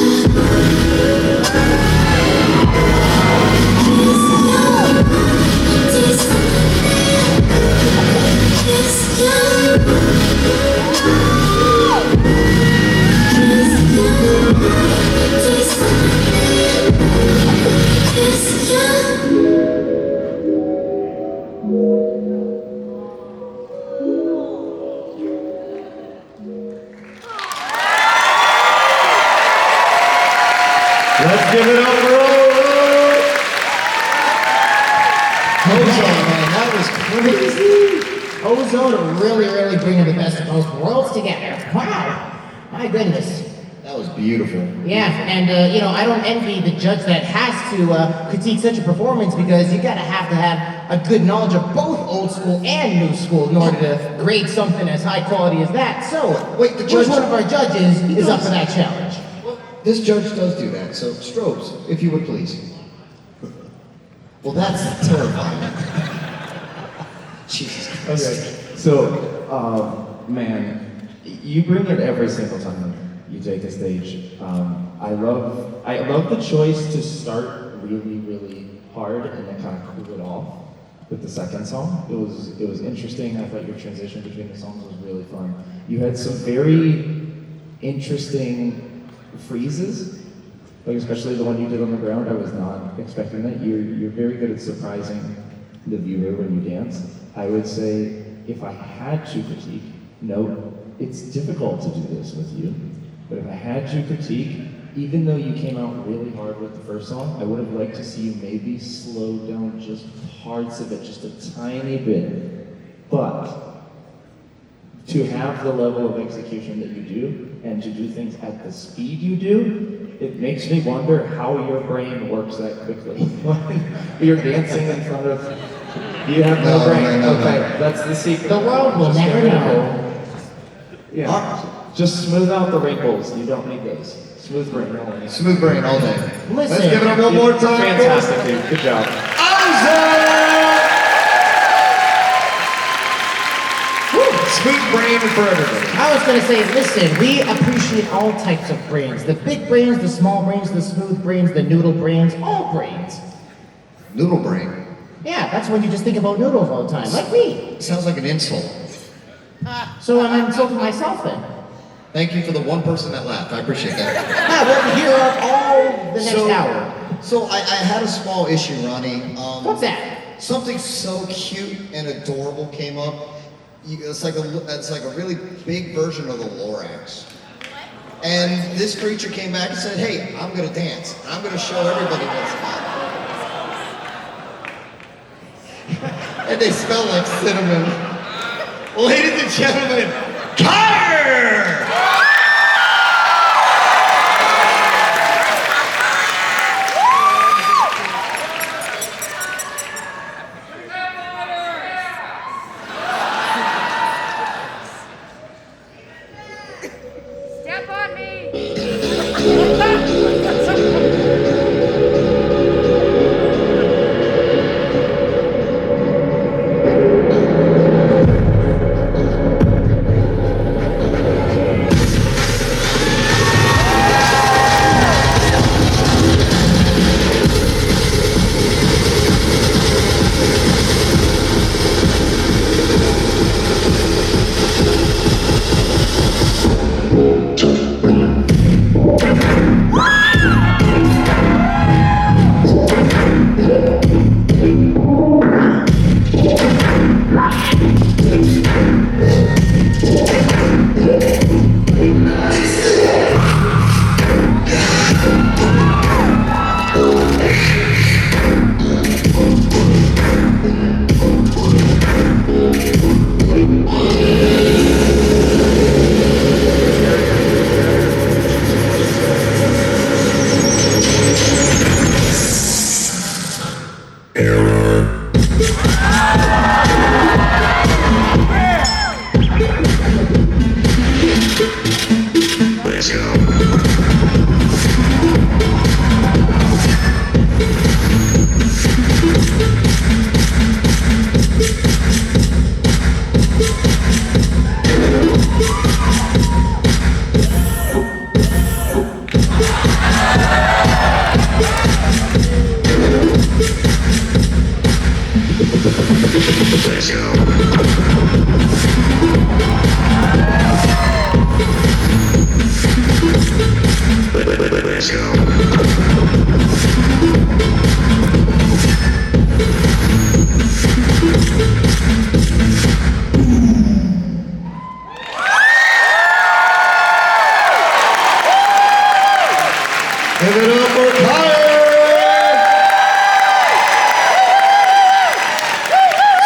Let's give it up for Ozone, man, that was crazy. Ozone really bringing the best of both worlds together. Wow, my goodness. That was beautiful. Yeah, and you know, I don't envy the judge that has to critique such a performance, because you gotta have to have a good knowledge of both old school and new school in order to grade something as high quality as that. So, Wait, the which judge- one of our judges is up for that challenge? This judge does do that, so Strobes, if you would please. Well, that's terrifying. Jesus Christ. Okay, so, man, you bring it every single time you take a stage. I love the choice to start really hard and then kind of cool it off with the second song. It was interesting. I thought your transition between the songs was really fun. You had some very interesting freezes Like especially the one you did on the ground, I was not expecting that. You're very good at surprising the viewer when you dance. I would say if I had to critique, no, it's difficult to do this with you, but if I had to critique, even though you came out really hard with the first song, I would have liked to see you maybe slow down just parts of it, just a tiny bit. But to have the level of execution that you do, and to do things at the speed you do, it makes me wonder how your brain works that quickly. You're dancing in front of, you have no brain. Okay, that's the secret. The world will Just never get rid of know. it. Yeah, just smooth out the wrinkles. You don't need those. Smooth brain only. Smooth brain all day. Listen. Let's give it up one more time. Fantastic, dude. Good job. Smooth brain for everybody. I was gonna say, listen, we appreciate all types of brains. The big brains, the small brains, the smooth brains, the noodle brains, all brains. Noodle brain. Yeah, that's when you just think about noodles all the time, like me. Sounds like an insult. So I'm insulting myself then. Thank you for the one person that laughed. I appreciate that. Yeah, we'll be here all the next hour. So I had a small issue, Ronnie. What's that? Something so cute and adorable came up. It's like a really big version of the Lorax. And this creature came back and said, "Hey, I'm gonna dance. I'm gonna show everybody what's up." And they smell like cinnamon. Ladies and gentlemen, Kyre! Step on me! Give it up for Kyre!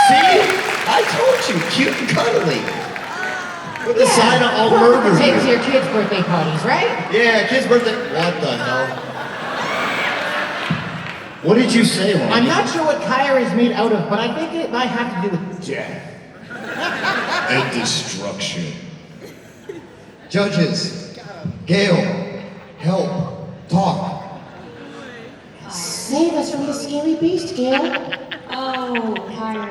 See? I told you, cute and cuddly. With the sign of I'll murder Take to you. your kids' birthday parties, right? Yeah, kid's birthday. What the hell? What did you say, Ronnie? I'm not sure what Kyre is made out of, but I think it might have to do with death. And destruction. Judges, Gail, help, talk. Save us from the scary beast, Gail. Oh, Kyre,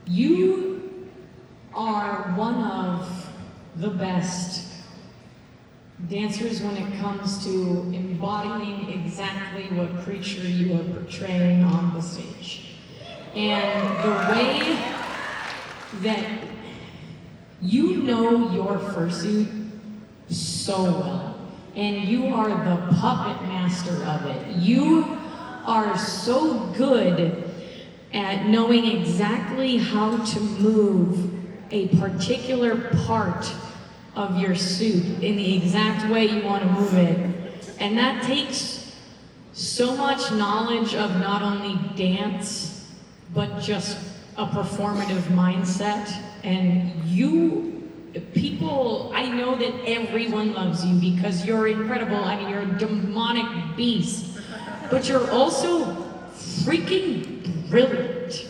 you are one of the best dancers when it comes to embodying exactly what creature you are portraying on the stage. And the way that you know your fursuit so well. And you are the puppet master of it. You are so good at knowing exactly how to move a particular part of your suit in the exact way you want to move it. And that takes so much knowledge of not only dance, but just a performative mindset. And people, I know that everyone loves you because you're incredible. I mean, you're a demonic beast, but you're also freaking brilliant.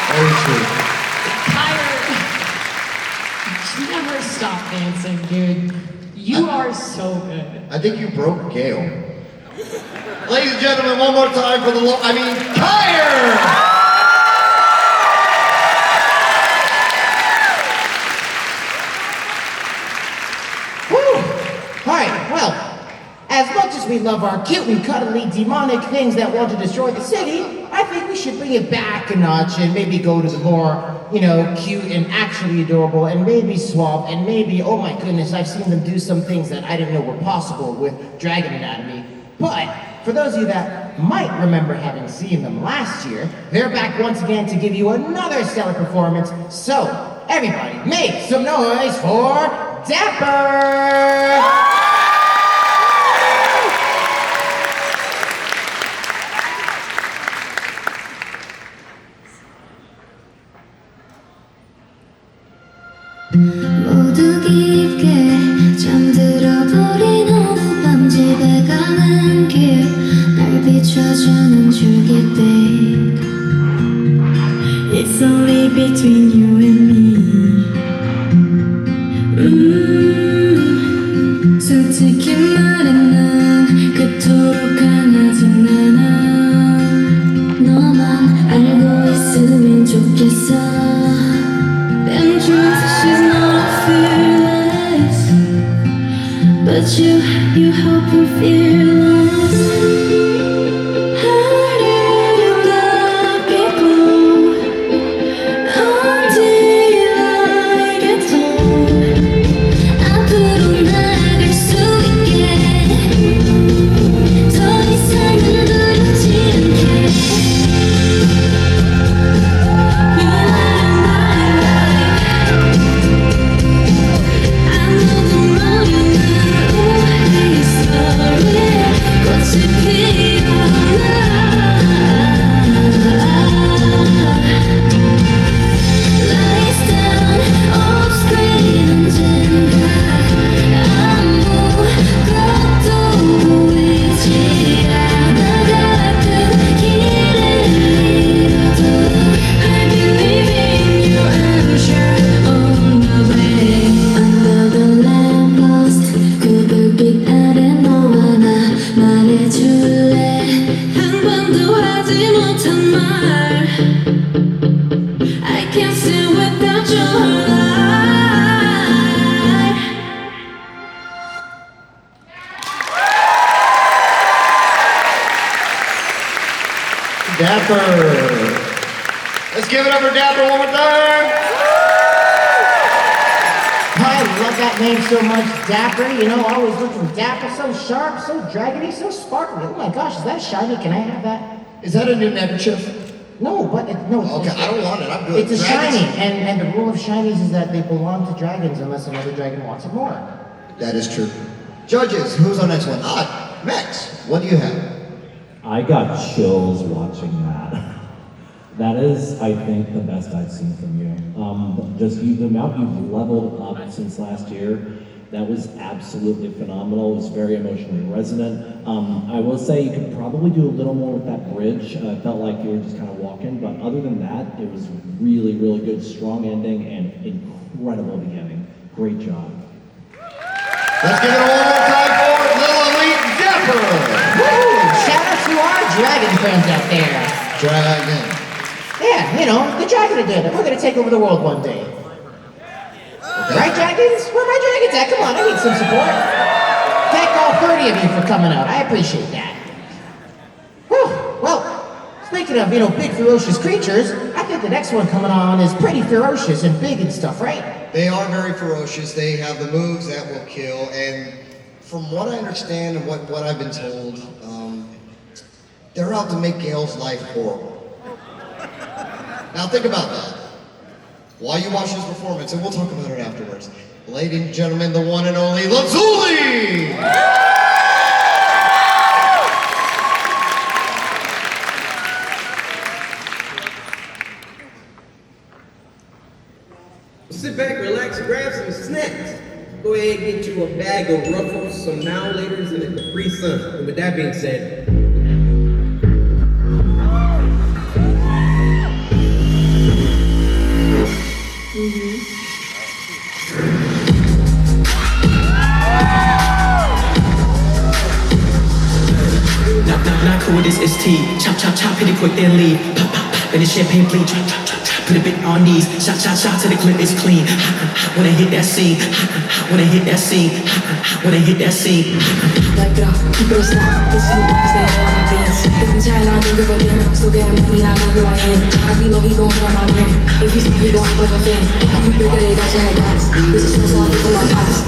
Very true. Never stop dancing, dude. You are so good. I think you broke Gail. Ladies and gentlemen, one more time for the Kyer! Alright, well, as much as we love our cute and cuddly demonic things that want to destroy the city, I think we should bring it back a notch and maybe go to the more, cute and actually adorable and maybe suave and maybe, oh my goodness, I've seen them do some things that I didn't know were possible with Dragon Anatomy. But for those of you that might remember having seen them last year, they're back once again to give you another stellar performance. So, everybody, make some noise for Dapper! 모두 깊게 잠들어버린 어느 밤 집에 가는 길 날 비춰주는 줄기빛 It's only between you and me 솔직히 말해 난 그토록 강하진 않아 너만 알고 있으면 좋겠어 And truth, she's not fearless But you hope you're fearless How do you love people Until I get home 앞으로 나아갈 수 있게 더 이상은 두렵지 않게 Dapper. Let's give it up for Dapper one more time. I love that name so much, Dapper. Always looking dapper, so sharp, so dragony, so sparkly. Oh my gosh, is that shiny? Can I have that? Is that a new neckerchief? No, but no. Okay, I don't want it. I'm good. It's a shiny, and the rule of shinies is that they belong to dragons unless another dragon wants it more. That is true. Judges, who's on next one? Max, what do you have? I got chills watching that. That is, I think, the best I've seen from you. The amount you've leveled up since last year, that was absolutely phenomenal. It was very emotionally resonant. I will say you could probably do a little more with that bridge. I felt like you were just kind of walking, but other than that, it was really, really good, strong ending, and incredible beginning. Great job. Let's give it a one more time for Little Elite Dapper! Woo! Shout out to our dragon friends out there. Dragon. Yeah, the dragon did it. We're gonna take over the world one day. Okay. Right, dragons? Where are my dragons at? Come on, I need some support. Thank all 30 of you for coming out. I appreciate that. Whew. Well, speaking of, big ferocious creatures, I think think the next one coming on is pretty ferocious and big and stuff, right? They are very ferocious. They have the moves that will kill. And from what I understand and what I've been told, they're out to make Gail's life horrible. Now think about that. While you watch this performance, and we'll talk about it afterwards. Ladies and gentlemen, the one and only Lazuli! Sit back, relax, grab some snacks. Go ahead and get you a bag of Ruffles, some Now Laters, and a Capri Sun. And with that being said, Not cool with this is tea. Chop, chop, chop, hit it quick, then leave. Pop, pop, pop, and the champagne bleed. Chop, chop, chop, chop, put a bit on knees. Shot, shot, shot till the clip is clean. Hot, hot, hot, when I hit that scene. Hot, hot, hot, when I hit that scene. Hot, hot, hot, when I hit that scene. Like it up, keep it a snap. It's you, cause they all my dance. If I'm tired, I don't give a damn. I'm still getting money, I know who I am. I be low, he gon' run my brand. If he's he gon' act like a fan. You bigger, they got your head ass. This is so I for my pops.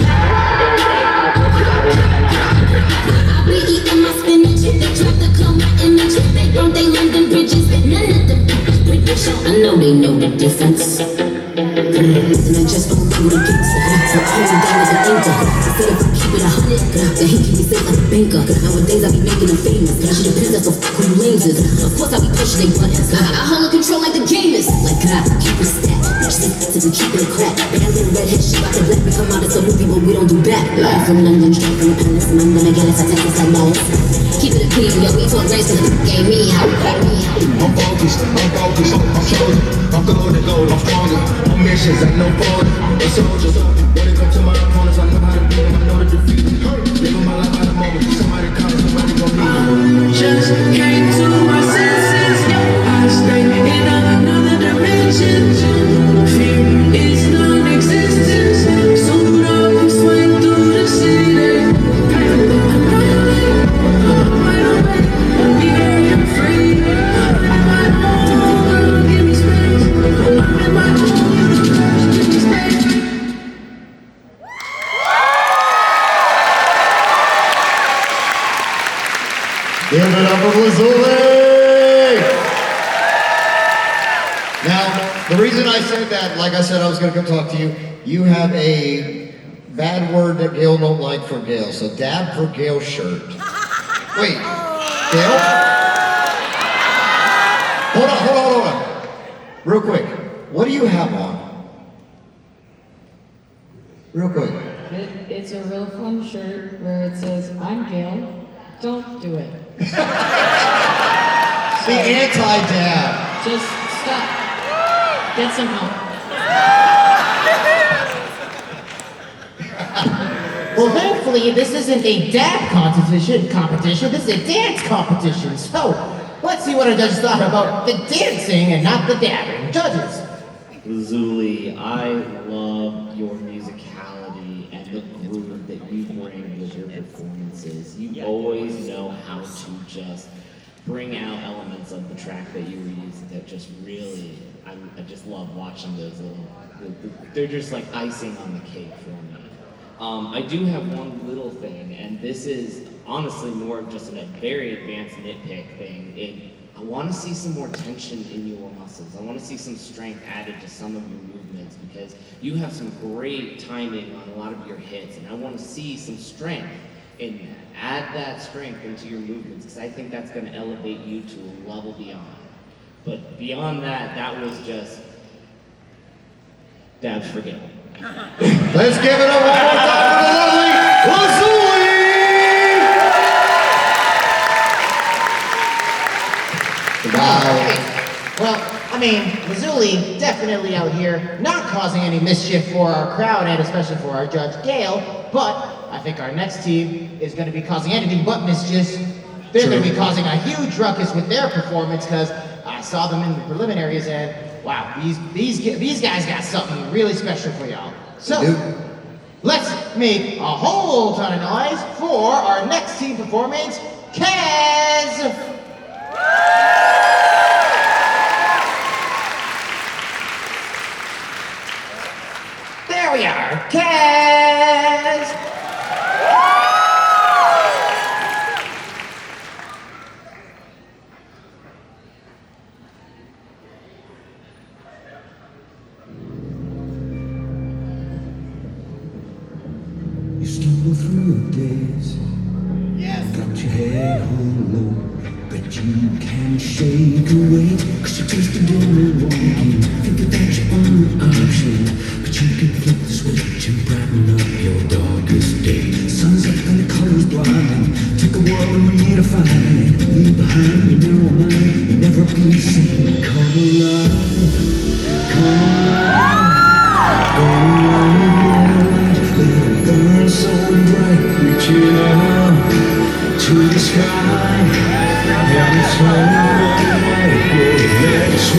I be eating my spinach. They try to clone my image. They burn they London bridges. None of them British. I know they know the difference. And I just don't do the gigs. So I hold it down as an anchor. Instead of keep it 100, then he keep me safe like a banker. Nowadays I be making them famous. But she depends on who you lames is. Of course I be pushing they buttons. I hold the control like the gamers. Like keep it stacked. To be keeping it crack. But I little redhead shit about the black. We come out, it's a movie, but we don't do that. Live from London, straight from Paris. And I'm gonna get us, I take this like Dallas. Keep it a clean, yo, we talk race, cause it gave me how. I'm focused, I'm chosen. I'm loaded, I'm stronger. On missions, ain't no border. A soldier, when it comes to my opponents, I know how to beat them, I know the defeat. Living my life by the moment. Somebody call, somebody gon' need. Just came to my senses. I stay in another dimension. Fear is non-existent. Soon I'll be swaying through the city. I'm wide awake. Be very free. I'm in my own world. Give me space. I'm in my own universe. Give me space. Give it up for Lazuli! Now, the reason I said that, like I said, I was going to come talk to you. You have a bad word that Gail don't like for Gail. So dab for Gail shirt. Wait, Gail? Hold on. Real quick. What do you have on? Real quick. It's a real fun shirt where it says, I'm Gail, don't do it. The anti-dab. Just stop. Get some help. Well, thankfully, this isn't a dab competition. This is a dance competition. So, let's see what our judges thought about the dancing and not the dabbing. Judges. Zuli, I love your musicality and the groove that you bring with your performances. You always know how to just bring out elements of the track that you were using that just really, I just love watching those little, they're just like icing on the cake for me. I do have one little thing, and this is honestly more of just a very advanced nitpick thing. I want to see some more tension in your muscles. I want to see some strength added to some of your movements because you have some great timing on a lot of your hits, and I want to see some strength in that. Add that strength into your movements because I think that's going to elevate you to a level beyond. But beyond that, that was just dabs for Gail. Let's give it up one more time for the lovely Lazuli! Wow. Well, I mean, Lazuli definitely out here not causing any mischief for our crowd and especially for our judge Gail, but I think our next team is going to be causing anything but mischief. They're going to be causing a huge ruckus with their performance because I saw them in the preliminaries and wow, these guys got something really special for y'all. So, let's make a whole ton of noise for our next team performance, Kaz! stumble through days. Got your head hung low, but you can't shake away. Cause you're tasted in the wrong. Thinking that you're on the option, but you can flip the switch and brighten up your darkest day. Sun's up and the colors blind. Take a world and redefine it. Leave behind your narrow mind. You never be seen. Come alive, come alive. Go alive, let it burn so bright. Reaching out to the sky, and it's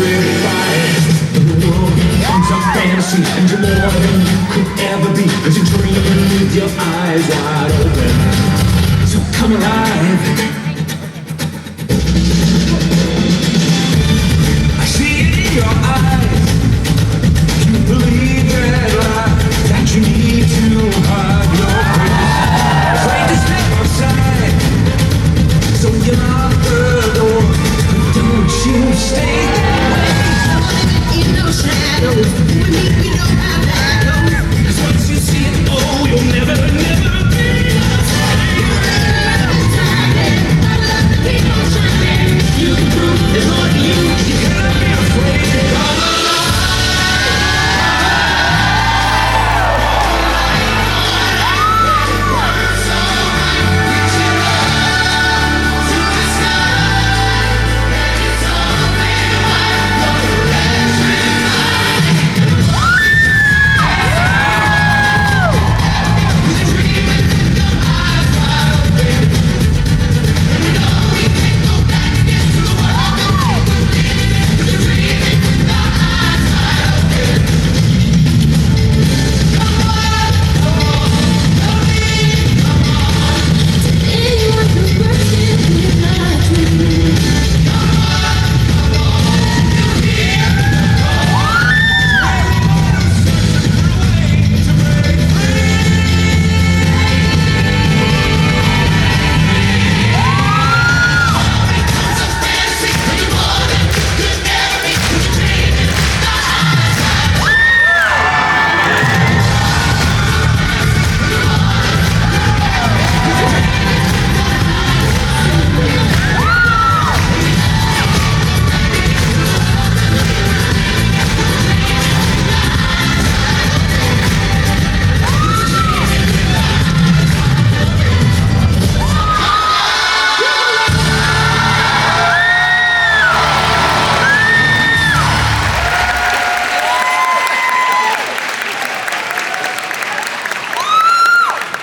electrified. The world becomes a fantasy, and you're more than you could ever be, cause you're dreaming with your eyes wide open. So come alive. I see it in your eyes. You believe that lie, that you need to hide your face. Afraid to step outside, so you lock the door. But don't you stay in those shadows. With me, you know how that goes. 'Cause once you see it, oh, you'll never, never be outside. You can prove there's more to you. You gotta be afraid to come alive.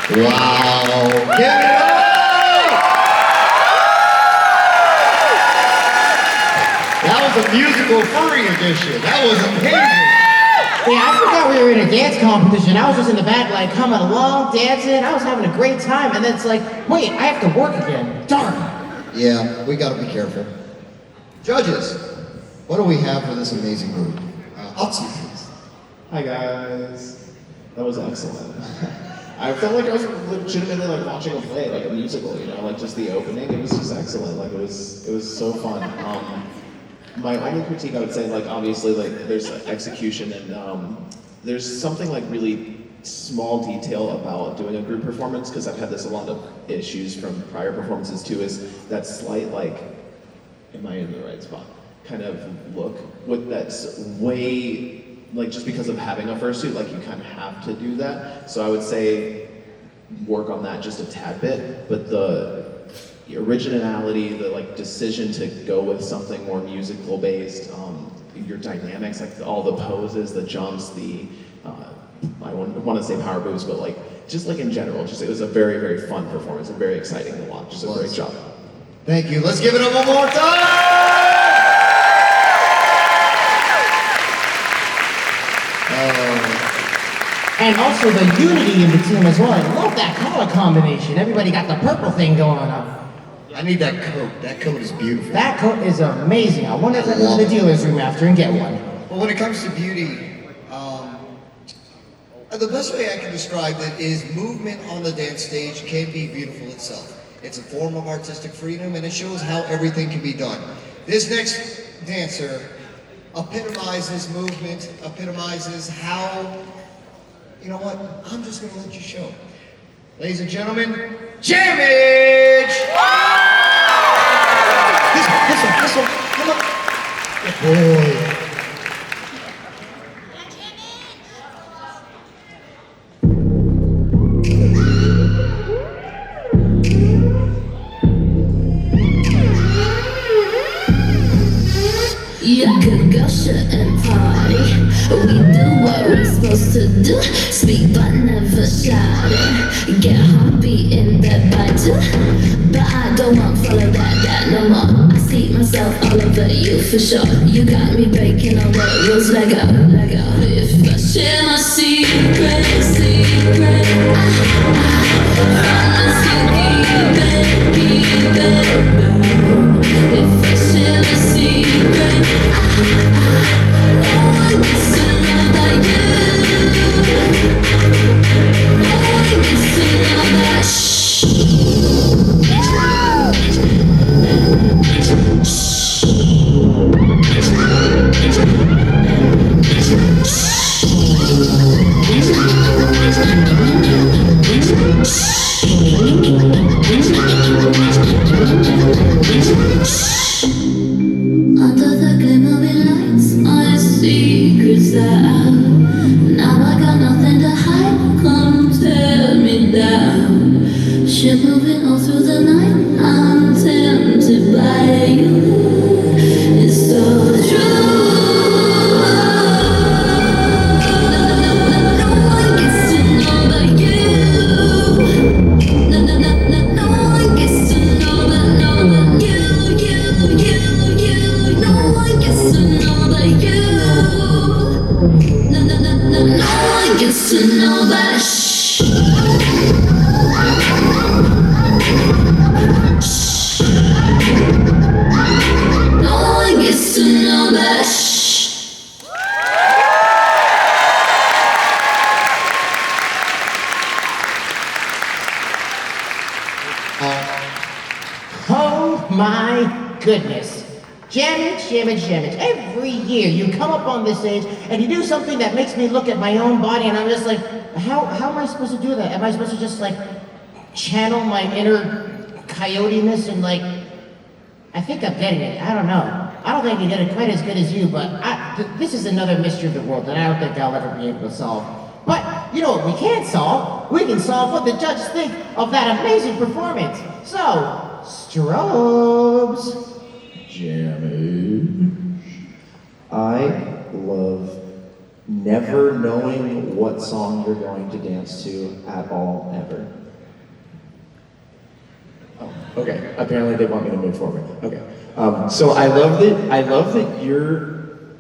Wow. Give it up! That was a musical furry edition. That was amazing. Yeah, I forgot we were in a dance competition. I was just in the back, like, coming along, dancing. I was having a great time. And then it's like, wait, I have to work again. Darn. Yeah, we gotta be careful. Judges, what do we have for this amazing group? Utsu, please. Hi guys. That was excellent. I felt like I was legitimately like watching a play, like a musical, you know, like just the opening. It was just excellent. Like it was so fun. My only critique, I would say, like obviously, like there's execution and there's something like really small detail about doing a group performance, because I've had this a lot of issues from prior performances too, is that slight like, am I in the right spot kind of look with that's way, like just because of having a fursuit, like you kind of have to do that. So I would say work on that just a tad bit, but the originality, the like decision to go with something more musical based, your dynamics, like all the poses, the jumps, I want to say power moves, but like just like in general, just it was a very, very fun performance and very exciting to watch. Just a great job. Thank you. Let's give it up one more time. And also the unity in the team as well. I love that color combination. Everybody got the purple thing going on. I need that coat. That coat is beautiful. That coat is amazing. I wonder if I go to the dealer's room after and get one. Well, when it comes to beauty, the best way I can describe it is movement on the dance stage can be beautiful itself. It's a form of artistic freedom, and it shows how everything can be done. This next dancer epitomizes movement, epitomizes how, you know what, I'm just gonna let you show. Ladies and gentlemen, Jammage! This one, come on. Good boy. You could go shit and party. We do what we're supposed to do. Speak but never shout it. Get happy in bed by 2. But I don't want follow that no more. I see myself all over you for sure. You got me breaking all the rules. Lego. If I share my secret, promise you keep it. If I share my secret, no one gets to know that you. No one gets to know that. Under the glimmering lights, my secrets are out. Now I got nothing to hide. Come tear me down. Shit moving all through the night. I'm tempted by you. It's so true. No one gets to know but you. No one gets to know but you. No one gets to know but you. No one gets to know but shh. No one gets to know but shh. Oh my goodness. Jammage. Every year you come up on this stage and you do something that makes me look at my own body and I'm just like, how am I supposed to do that? Am I supposed to just like channel my inner coyote-ness and like, I think I'm getting it. I don't know. I don't think I get it quite as good as you, but this is another mystery of the world that I don't think I'll ever be able to solve. But you know what we can solve? We can solve what the judges think of that amazing performance. So, strobes. Jammage. I love never knowing what song you're going to dance to at all, ever. Oh, okay. Apparently they want me to move forward. Okay. So I love that your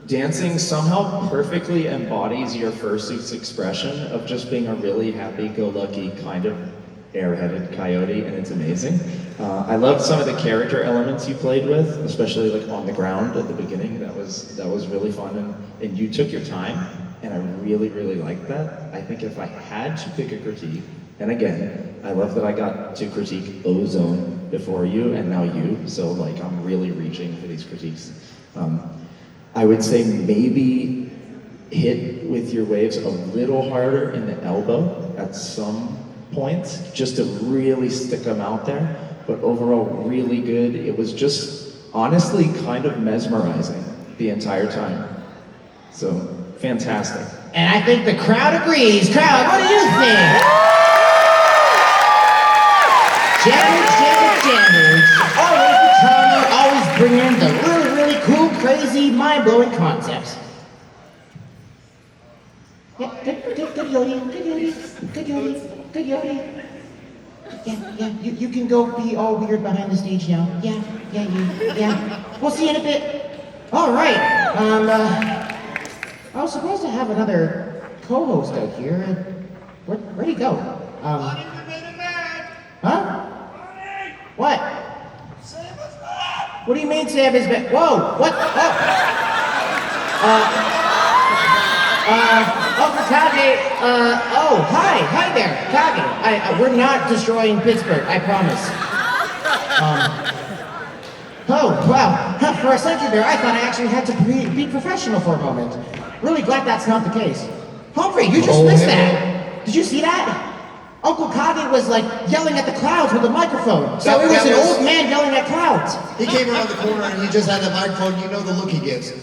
dancing somehow perfectly embodies your fursuit's expression of just being a really happy-go-lucky kind of airheaded coyote, and it's amazing. I loved some of the character elements you played with, especially like on the ground at the beginning. That was really fun, and you took your time, and I really liked that. I think if I had to pick a critique, and again, I love that I got to critique Ozone before you, and now you, so like I'm really reaching for these critiques. I would say maybe hit with your waves a little harder in the elbow at some points, just to really stick them out there, but overall really good. It was just honestly kind of mesmerizing the entire time. So, fantastic. And I think the crowd agrees. Crowd, what do you think? Jammage. Always the charmer, always bringing the really cool, crazy, mind-blowing concepts. Yeah, good Yodi. Yeah, you can go be all weird behind the stage now. Yeah. We'll see you in a bit. All right. I was supposed to have another co-host out here. Where'd he go? Huh? What? What do you mean Sam is back? Whoa! What? Uncle Kage, hi there, Kage. We're not destroying Pittsburgh, I promise. Oh, wow. For a second there, I thought I actually had to be professional for a moment. Really glad that's not the case. Humphrey, you just missed that. Did you see that? Uncle Kage was like yelling at the clouds with a microphone. So it was That an was- old man yelling at clouds. He came around the corner and he just had that microphone. You know the look he gives.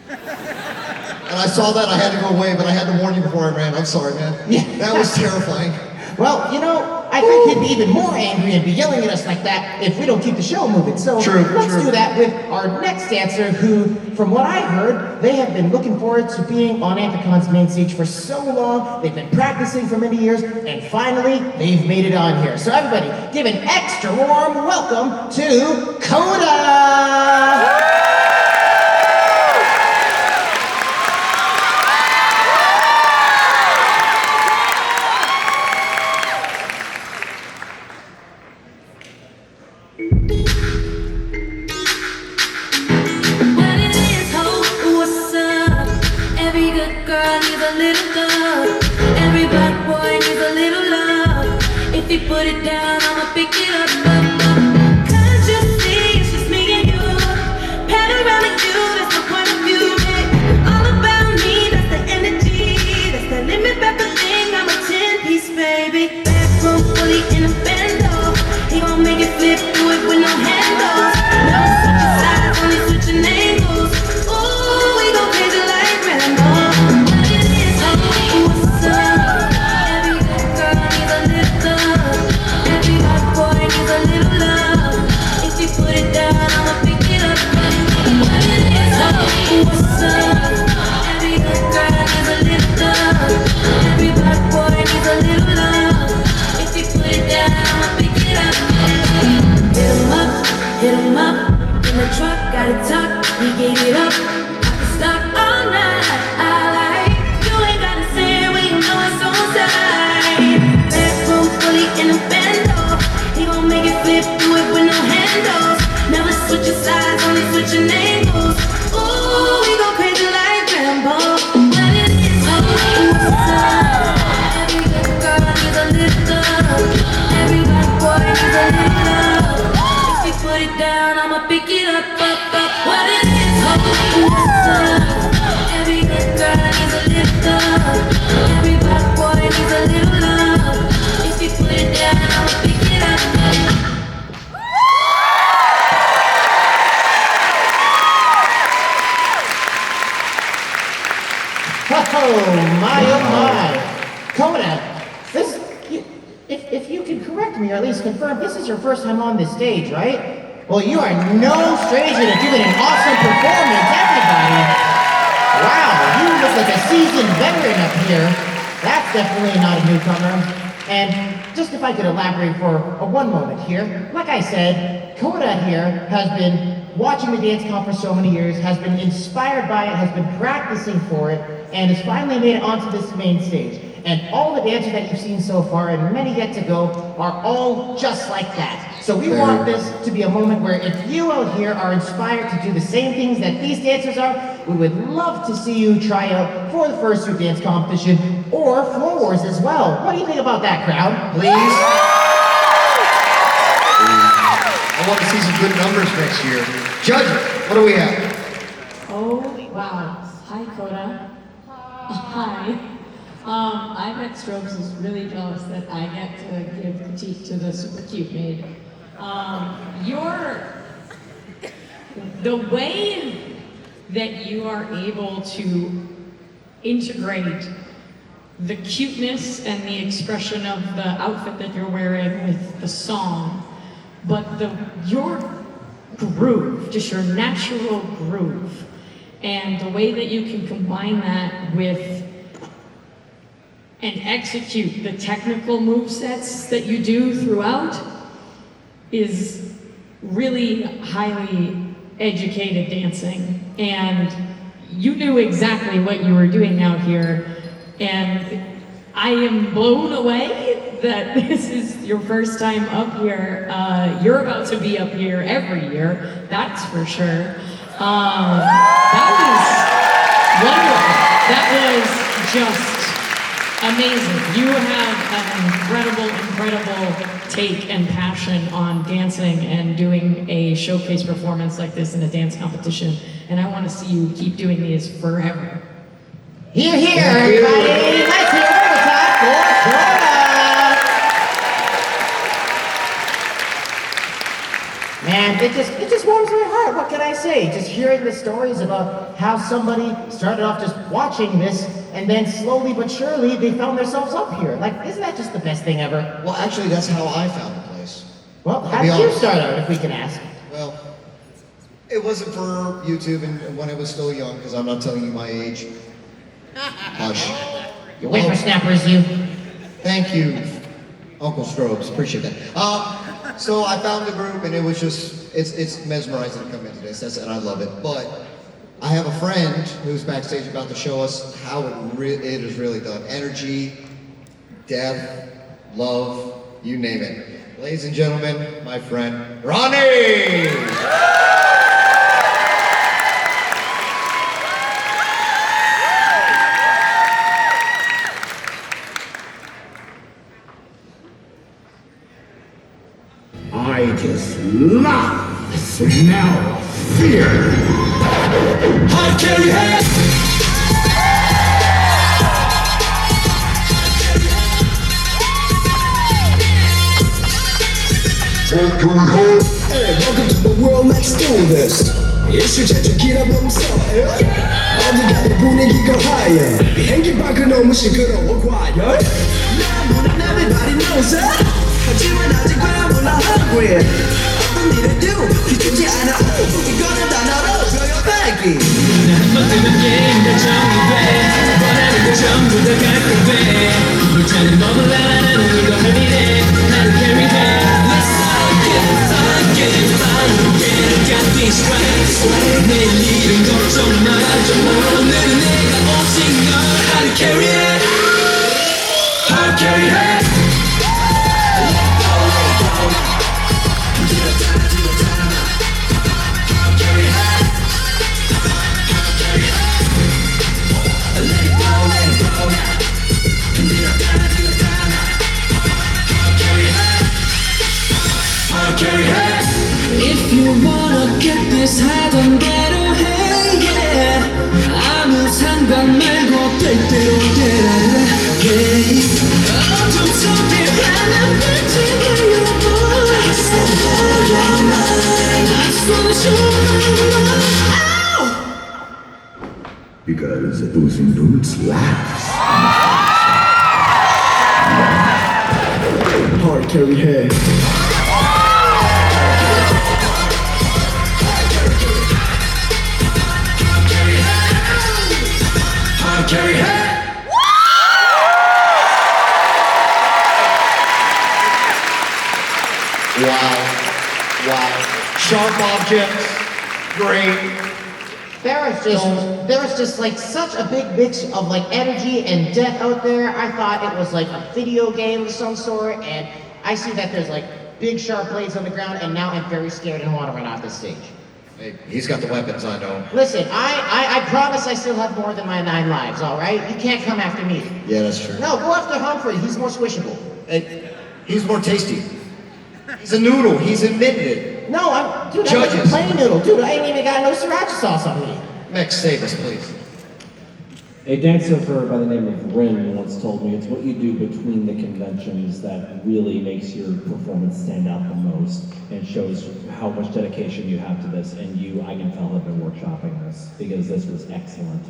And I saw that, I had to go away, but I had to warn you before I ran. I'm sorry, man. Yeah. That was terrifying. Well, you know, I think he'd be even more angry and be yelling at us like that if we don't keep the show moving. So let's do that with our next dancer who, from what I heard, they have been looking forward to being on Anthrocon's main stage for so long. They've been practicing for many years, and finally, they've made it on here. So everybody, give an extra warm welcome to Coda! If you put it down, I'ma pick it up, Cause you see, it's just me and you. Pat around like you, that's my point of view, yeah. All about me, that's the energy. That's the limit, back the thing, I'm a 10-piece, baby. Bathroom fully in a bando. He gon' make it flip, do it with no handles. No switching sides, only switching angles. Ooh, we gon' crazy like Rambo. What it is, oh, what's up? Put it down, I'ma pick it up. What it is, oh, what's up? Every good girl needs a little love. Every black boy needs a little love. If you put it down, I'ma pick it up. Hit 'em up, in the truck, got it tucked, he gave it up. I can stop all night, I like. You ain't gotta say it when you know it's on side. Bedroom fully in a bando. He gon' make it flip, do it with no handles. Never switching sides, only switching angles. Ooh, we go crazy like Rambo. What it is, oh, what's up? Every good girl needs a little love. Every black boy needs a little love. If you put it down, I'ma pick it up. What it is, oh, what's up? Every good girl needs a little love. Every black boy needs a little love. If you put it down, I'ma pick it up. Oh my. Coda, if you can correct me or at least confirm, this is your first time on this stage, right? Well, you are no stranger to giving an awesome performance, everybody. Wow, you look like a seasoned veteran up here. That's definitely not a newcomer. And just if I could elaborate for one moment here, like I said, Coda here has been watching the dance comp for so many years, has been inspired by it, has been practicing for it, and has finally made it onto this main stage. And all the dancers that you've seen so far, and many yet to go, are all just like that. So we want this to be a moment where if you out here are inspired to do the same things that these dancers are, we would love to see you try out for the Fursuit dance competition or Floor Wars as well. What do you think about that, crowd? Please? I want to see some good numbers next year. Judges, what do we have? Oh, wow. Hi, Coda. Hi. I bet Strobes is really jealous that I get to give critique to the super cute maid. The way that you are able to integrate the cuteness and the expression of the outfit that you're wearing with the song, but your groove, just your natural groove, and the way that you can combine that with and execute the technical movesets that you do throughout is really highly educated dancing. And you knew exactly what you were doing out here. And I am blown away that this is your first time up here. You're about to be up here every year, that's for sure. That was wonderful. That was just amazing. You have an incredible take and passion on dancing and doing a showcase performance like this in a dance competition. And I want to see you keep doing these forever. Here, everybody! Let's hear it one more time for Coda! And it just warms my heart. What can I say? Just hearing the stories about how somebody started off just watching this, and then slowly but surely they found themselves up here. Like, isn't that just the best thing ever? Well, actually, that's how I found the place. Well, how did you start out, if we can ask? Well, it wasn't for YouTube and when I was still young, because I'm not telling you my age. Hush. You whippersnappers, you. Thank you, Uncle Strobes. Appreciate that. So I found the group, and it was just, it's mesmerizing to come into this, and I love it. But I have a friend who's backstage about to show us how it is really done. Energy, depth, love, you name it. Ladies and gentlemen, my friend, Ronnie! I just love the smell of fear. Hard carry head. Hey, welcome to the world next to this. 일슈자주 길어보면서 어디가도 분위기가 higher. 비행기 밖은 너무 시끄러워 과열. 나무는 everybody knows it. 하지만 아직 왜 몰라 hungry. 어떤 일을 do 기죽지 않아. 이거는 단어로 조용하기. 난못 뜨는 게임도 정리돼. 원하는 거 전부 다 갖게 돼. 불타는 법을 나는 이거 해비래. 나를 carry 돼. Got these stripes 내 일은 걱정 말아줘 오늘은 내가 오직 널 How to carry it How to carry it Let go, let go Do the time, do the time How to carry it How to carry it Let it go, let it go Do the time, do the time How to carry it How to carry it If you wanna get this 하던 대로 해 yeah. 아무 상관 말고 될 대로 되라 yeah. 어둠 속에 하나 빛이 보여 I just wanna hold your mind I just wanna show my love Because those noodles laughs Hard carry head. Carry head. Wow. Sharp objects, great. There was just like such a big mix of like energy and death out there. I thought it was like a video game of some sort, and I see that there's like big sharp blades on the ground, and now I'm very scared and want to run off the stage. Hey, he's got the weapons, I know. Listen, I promise I still have more than my 9 lives, all right? You can't come after me. Yeah, that's true. No, go after Humphrey. He's more squishable. Hey, he's more tasty. He's a noodle. He's invented. No, I'm like a plain noodle. Dude, I ain't even got no sriracha sauce on me. Max, save us, please. A dancer by the name of Rin once told me it's what you do between the conventions that really makes your performance stand out the most and shows how much dedication you have to this. And you, I can tell, have been workshopping this because this was excellent.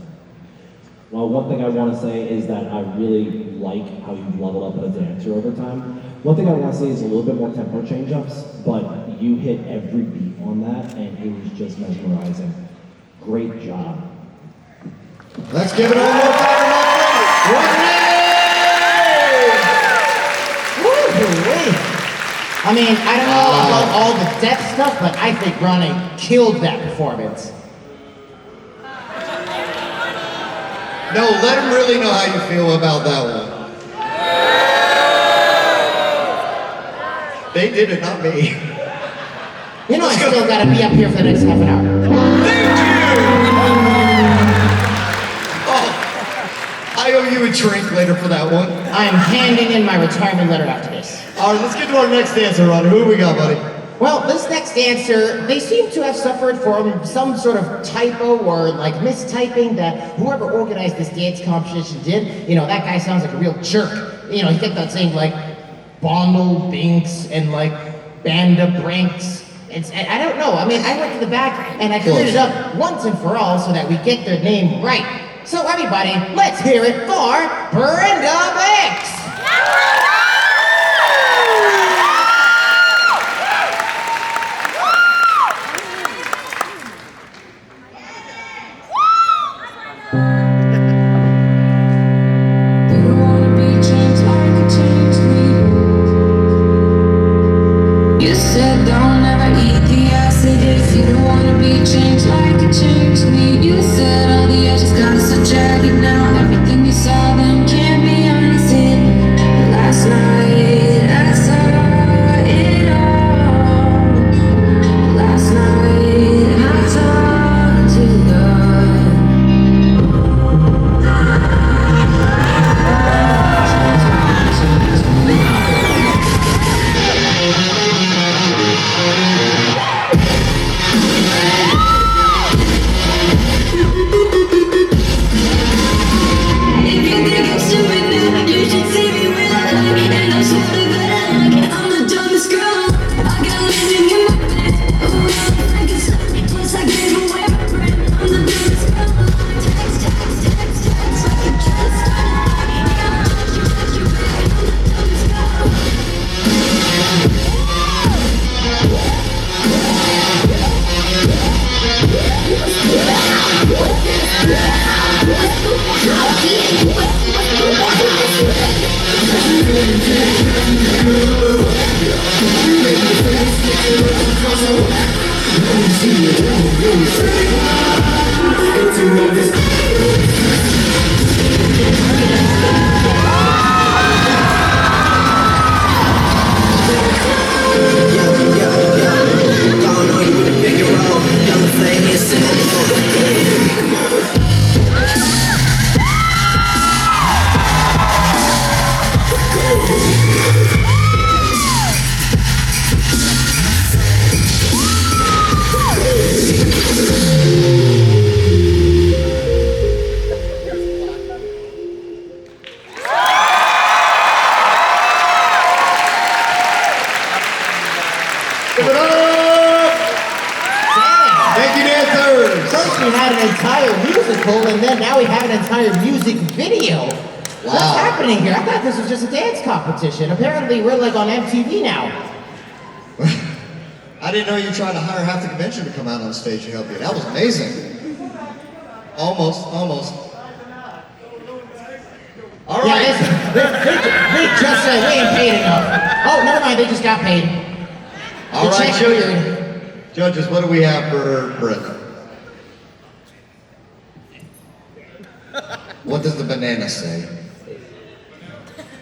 Well, one thing I want to say is that I really like how you've leveled up as a dancer over time. One thing I want to say is a little bit more tempo change-ups, but you hit every beat on that and it was just mesmerizing. Great job. Let's give it one more time to my Woo-hoo-wee. I mean, I don't know about all the depth stuff, but I think Ronnie killed that performance. No, let him really know how you feel about that one. They did it, not me. You know I still gotta be up here for the next half an hour. I owe you a drink later for that one. I am handing in my retirement letter after this. All right, let's get to our next dancer, Ronnie. Who we got, buddy? Well, this next dancer, they seem to have suffered from some sort of typo or like mistyping that whoever organized this dance competition did. You know, that guy sounds like a real jerk. You know, he kept on saying like Bondle Binks and like Banda Brinks. I don't know. I mean, I went to the back and I cleared it up once and for all so that we get their name right. So everybody, let's hear it for Brenda Banks. You said don't ever eat the acid if you don't wanna be changed like you changed me. You said all the edges got so jagged now. Everything you saw then can't be unseen. But last night I saw it all. Last night I talked to God. If you think I'm stupid now, you should see me when I like. And I'm smarter than I like. I'm the dumbest girl. I got losing in my bed. Oh, I'm Frankenstein. Plus I gave away my brain. I'm the dumbest girl. Text, like a killer style. Yeah, I'm you back. I'm the dumbest girl. Give it up! Thank you, dancers! First we had an entire musical, and then now we have an entire music video. What's happening here? I thought this was just a dance competition. Apparently we're like on MTV now. I didn't know you were trying to hire half the convention to come out on stage to help you. That was amazing. Almost. All right. Yeah, listen, they just said we ain't paid enough. Oh, never mind, they just got paid. All The right, check cleared. judges, what do we have for Brenda? What does the banana say?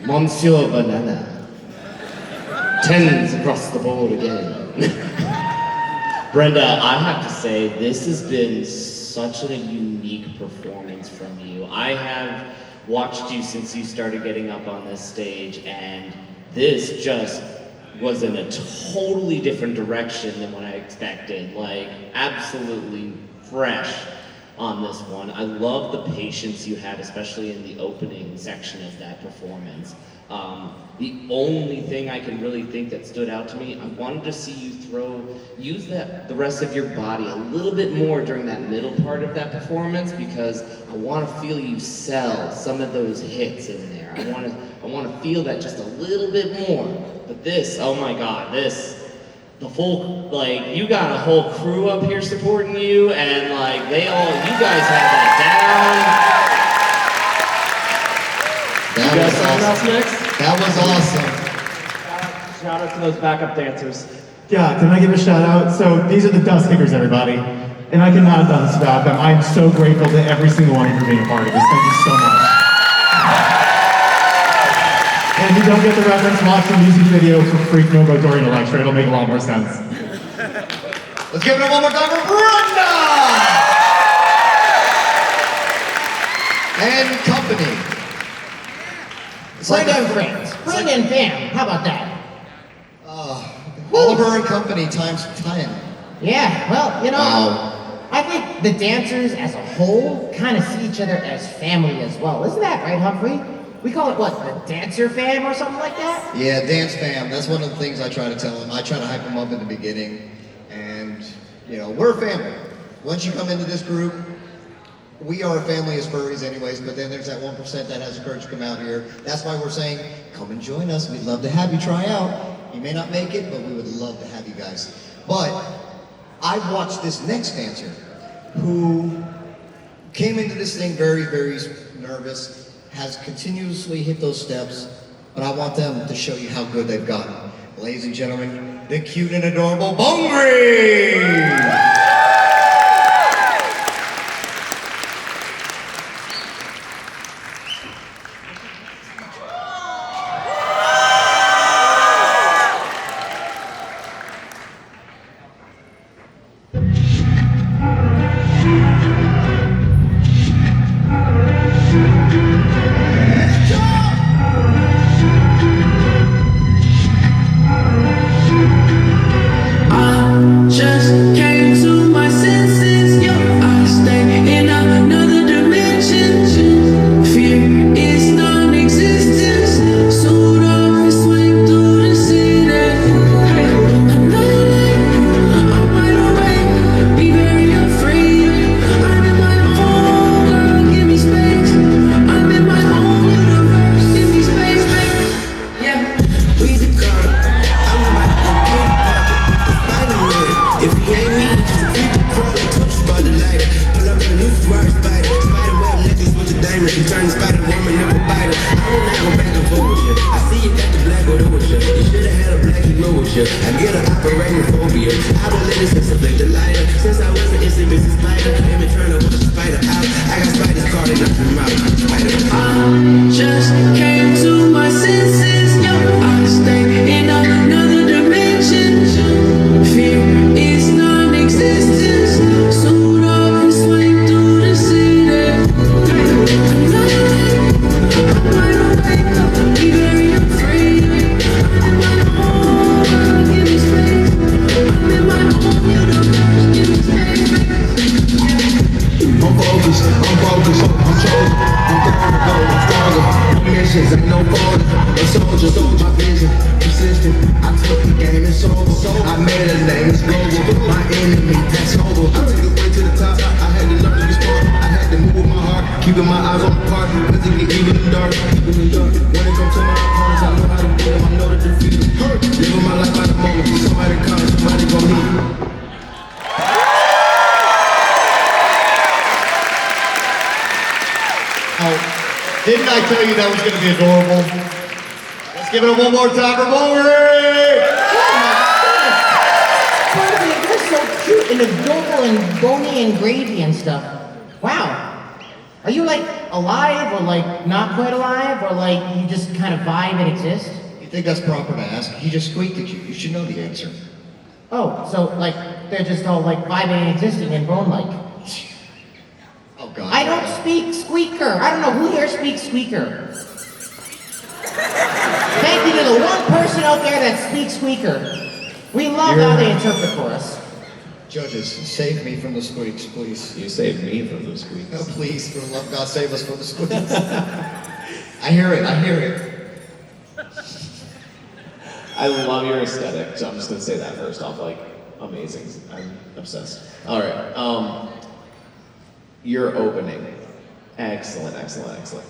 Monsieur Banana. Tens across the board again. Brenda, I have to say, this has been such a unique performance from you. I have watched you since you started getting up on this stage, and this just was in a totally different direction than what I expected. Like, absolutely fresh on this one. I love the patience you had, especially in the opening section of that performance. The only thing I can really think that stood out to me, I wanted to see you use the rest of your body a little bit more during that middle part of that performance, because I want to feel you sell some of those hits in there. I want to feel that just a little bit more. But this, oh my God, the full, like, you got a whole crew up here supporting you, and like, you guys have that down. That You guys was someone else awesome. next? That was awesome. Shout out to those backup dancers. Yeah, can I give a shout out? So these are the dust kickers, everybody. And I cannot done this without them. I'm so grateful to every single one of you for being a part of this. Thank you so much. And if you don't get the reference, watch the music video for Freak No Go Dorian Electra. It'll make a lot more sense. Let's give it a one more time for Brenda! And company. Bring in friends. Bring in fam. How about that? Oliver and Company times 10. Yeah, well, you know, Wow. I think the dancers as a whole kind of see each other as family as well. Isn't that right, Humphrey? We call it, what, the dancer fam or something like that? Yeah, dance fam. That's one of the things I try to tell them. I try to hype them up in the beginning. You know, we're a family. Once you come into this group, we are a family as furries anyways, but then there's that 1% that has the courage to come out here. That's why we're saying, come and join us. We'd love to have you try out. You may not make it, but we would love to have you guys. But I've watched this next dancer who came into this thing very, very nervous, has continuously hit those steps, but I want them to show you how good they've gotten. Ladies and gentlemen, the cute and adorable Bongri! Didn't I tell you that was going to be adorable? Let's give it up one more time for Bongri! They're so cute and adorable and bony and gravy and stuff. Wow. Are you like alive or like not quite alive or like you just kind of vibe and exist? You think that's proper to ask? He just squeaked at you. You should know the answer. Oh, so like they're just all like vibing and existing and bone-like. Oh God. I don't speak squeaker. I don't know who here speaks squeaker. Thank you to the one person out there that speaks squeaker. We love how they interpret for us. Judges, save me from the squeaks, please. You saved me from the squeaks. Oh, please, for the love of God, save us from the squeaks. I hear it, I hear it. I love your aesthetic, so I'm just gonna say that first off, like, amazing. I'm obsessed. All right, your opening, excellent, excellent, excellent.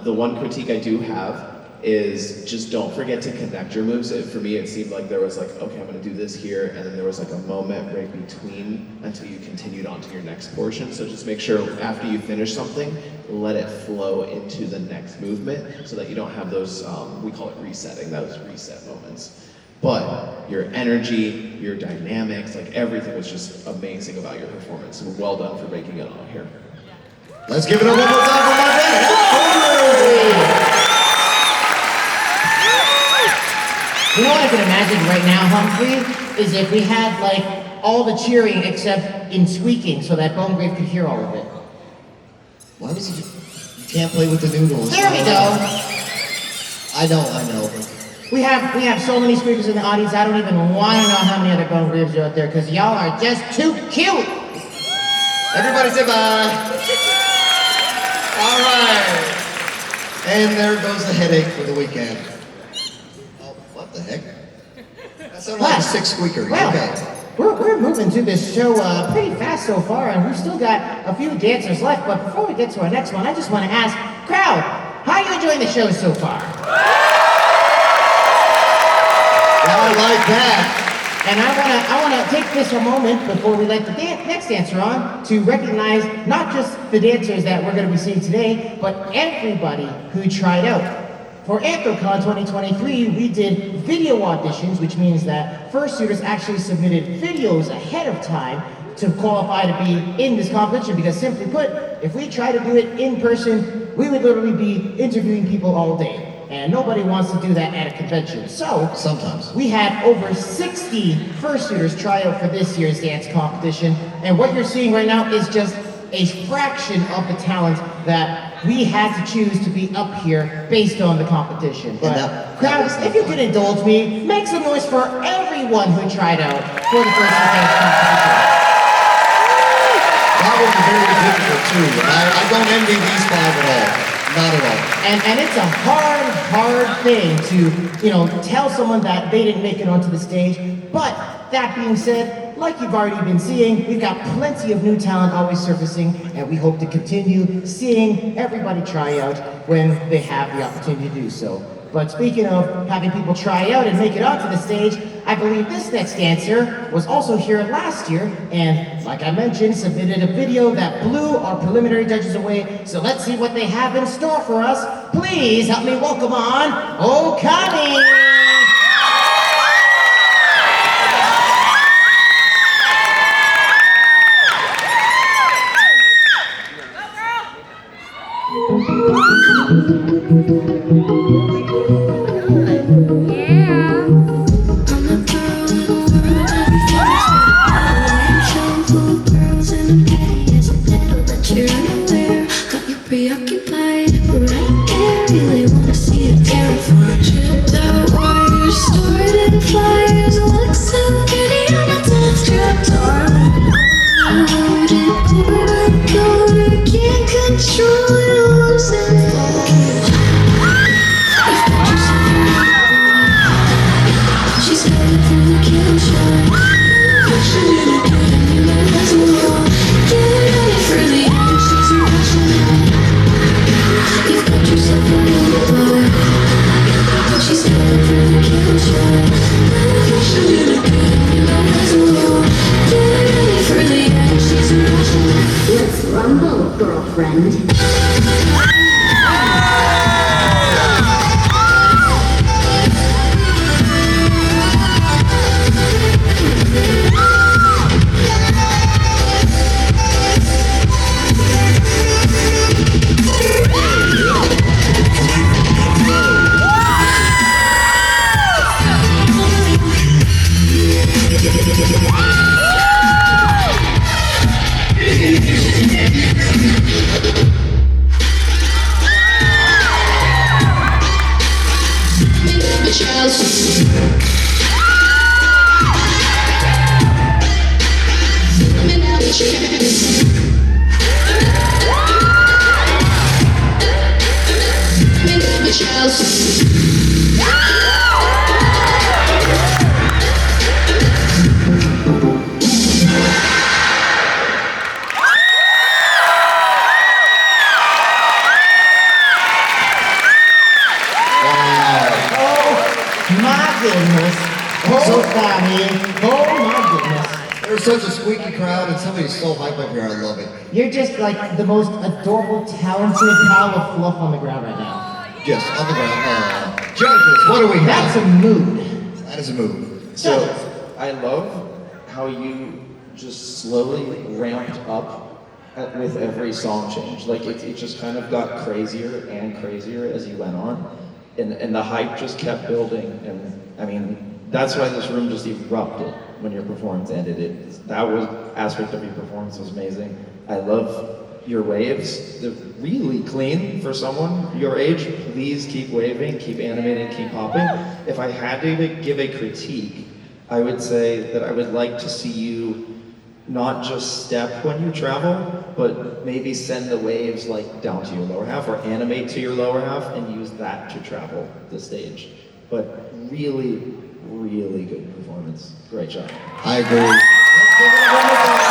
The one critique I do have is just don't forget to connect your moves. For me, it seemed like there was like, okay, I'm gonna do this here, and then there was like a moment right between until you continued on to your next portion. So just make sure after you finish something, let it flow into the next movement so that you don't have those, we call it resetting, those reset moments. But your energy, your dynamics, like everything was just amazing about your performance. So well done for making it on here. Let's give it up one more time for my man. You know what I can imagine right now, Humphrey, is if we had like all the cheering except in squeaking so that Bonegrave could hear all of it. Why was he? You can't play with the noodles. There we go. I know. We have so many squeakers in the audience, I don't even want to know how many other Bonegraves are out there, because y'all are just too cute. Everybody say bye. All right. And there goes the headache for the weekend. Oh, what the heck? That sounded like a sick squeaker. Well, Okay. we're moving through this show pretty fast so far, and we've still got a few dancers left. But before we get to our next one, I just want to ask, crowd, how are you enjoying the show so far? I like that. And I wanna take this a moment before we let the next dancer on to recognize not just the dancers that we're gonna be seeing today, but everybody who tried out. For Anthrocon 2023, we did video auditions, which means that fursuiters actually submitted videos ahead of time to qualify to be in this competition, because simply put, if we try to do it in person, we would literally be interviewing people all day. And nobody wants to do that at a convention. So, sometimes we had over 60 fursuiters try out for this year's dance competition. And what you're seeing right now is just a fraction of the talent that we had to choose to be up here based on the competition. But crowd, if you could indulge me, make some noise for everyone who tried out for the Fursuit dance competition. That was very difficult too. I don't envy these five at all. Not at all. And it's a hard thing to, tell someone that they didn't make it onto the stage. But that being said, like you've already been seeing, we've got plenty of new talent always surfacing, and we hope to continue seeing everybody try out when they have the opportunity to do so. But speaking of having people try out and make it onto the stage, I believe this next dancer was also here last year, and like I mentioned, submitted a video that blew our preliminary judges away. So let's see what they have in store for us. Please help me welcome on Okami! Preoccupied, right there, really wanna see it terrified. Tripped out wires, stored in flyers, look so pretty on a dance trip. Loaded through my color, can't control it, losing focus. You've got yourself a she's headed through the kill shot. She did it good and you might as well get ready for the end, she's irrational. You've got yourself a boy. She's headed through the kill shot. She did it good and you might as well get ready for the end, she's irrational. Let's rumble, girlfriend. Such a squeaky crowd, and somebody's so hype up here. I love it. You're just like the most adorable, talented pile of fluff on the ground right now. Yes, on the ground. Judges, what do we have? That's a mood. That is a mood. So, I love how you just slowly ramped up with every song change. Like, it just kind of got crazier and crazier as you went on. And the hype just kept building. And, I mean, that's why this room just erupted when your performance ended. That was aspect of your performance was amazing. I love your waves. They're really clean for someone your age. Please keep waving, keep animating, keep popping. If I had to give a critique, I would say that I would like to see you not just step when you travel, but maybe send the waves like down to your lower half or animate to your lower half and use that to travel the stage. But really, really good performance. Great job. I agree. Let's give it a round of applause.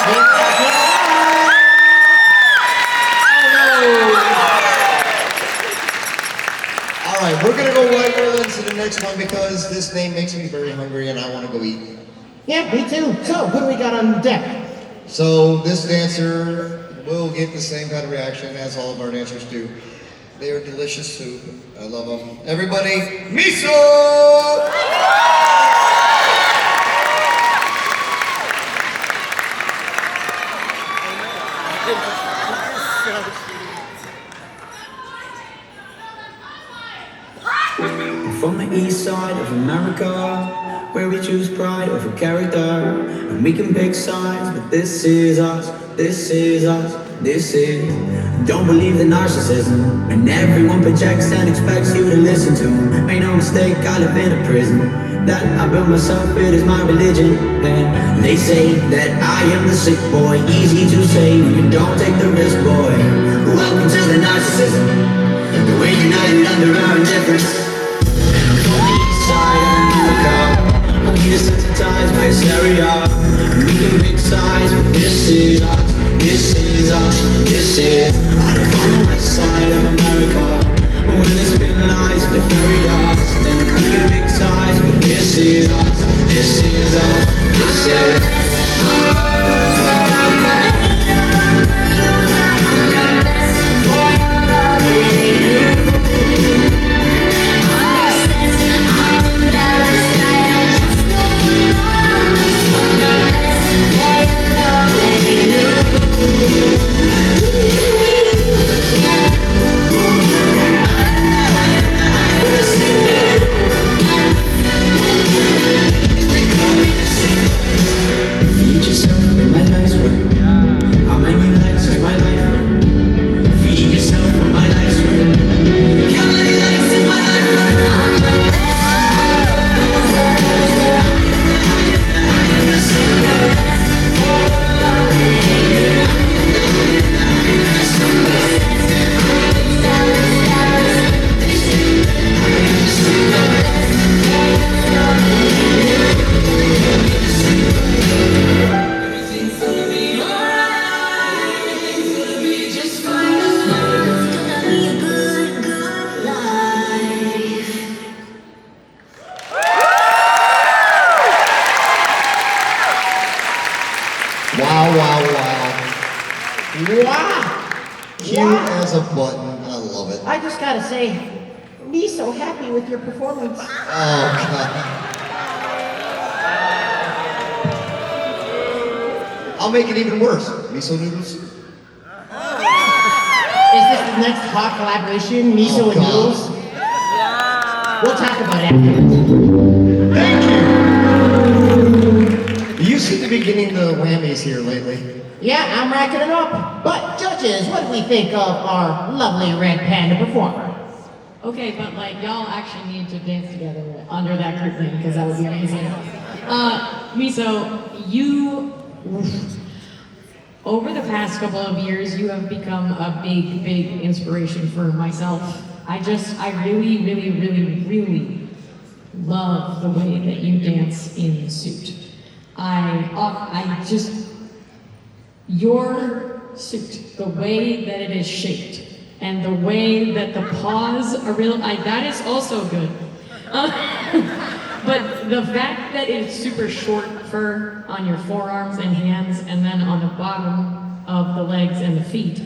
All right, we're gonna go right into the next one because this name makes me very hungry and I want to go eat. Yeah, me too. So, what do we got on deck? So this dancer will get the same kind of reaction as all of our dancers do. They are delicious soup. I love them. Everybody, miso! From the east side of America, where we choose pride over character, and we can pick sides, but this is us, this is us, this is. Don't believe the narcissism, and everyone projects and expects you to listen to. Make no mistake, I live in a prison that I built myself, it is my religion. And they say that I am the sick boy, easy to say when you don't take the risk, boy. Welcome to the narcissism, we're united under our indifference. I'm desensitized by hysteria. We can pick sides, but this is us, this is us, this is. On the west side of America, when there's been lies, they bury us. Then we can pick sides, but this is us, this is us, this is. I just gotta say, me so happy with your performance. Oh, God. I'll make it even worse. Miso noodles. Is this the next hot collaboration, miso and noodles? We'll talk about it afterwards. Thank you. You seem to be getting the whammies here lately. Yeah, I'm racking it up. But judges, what do we think of our lovely red panda performer? Okay, but like y'all actually need to dance together under that curtain because that would be amazing. Miso, you, over the past couple of years, you have become a big, big inspiration for myself. I really, really, really, really love the way that you dance in suit. Your suit, the way that it is shaped, and the way that the paws are that is also good. But the fact that it's super short fur on your forearms and hands, and then on the bottom of the legs and the feet,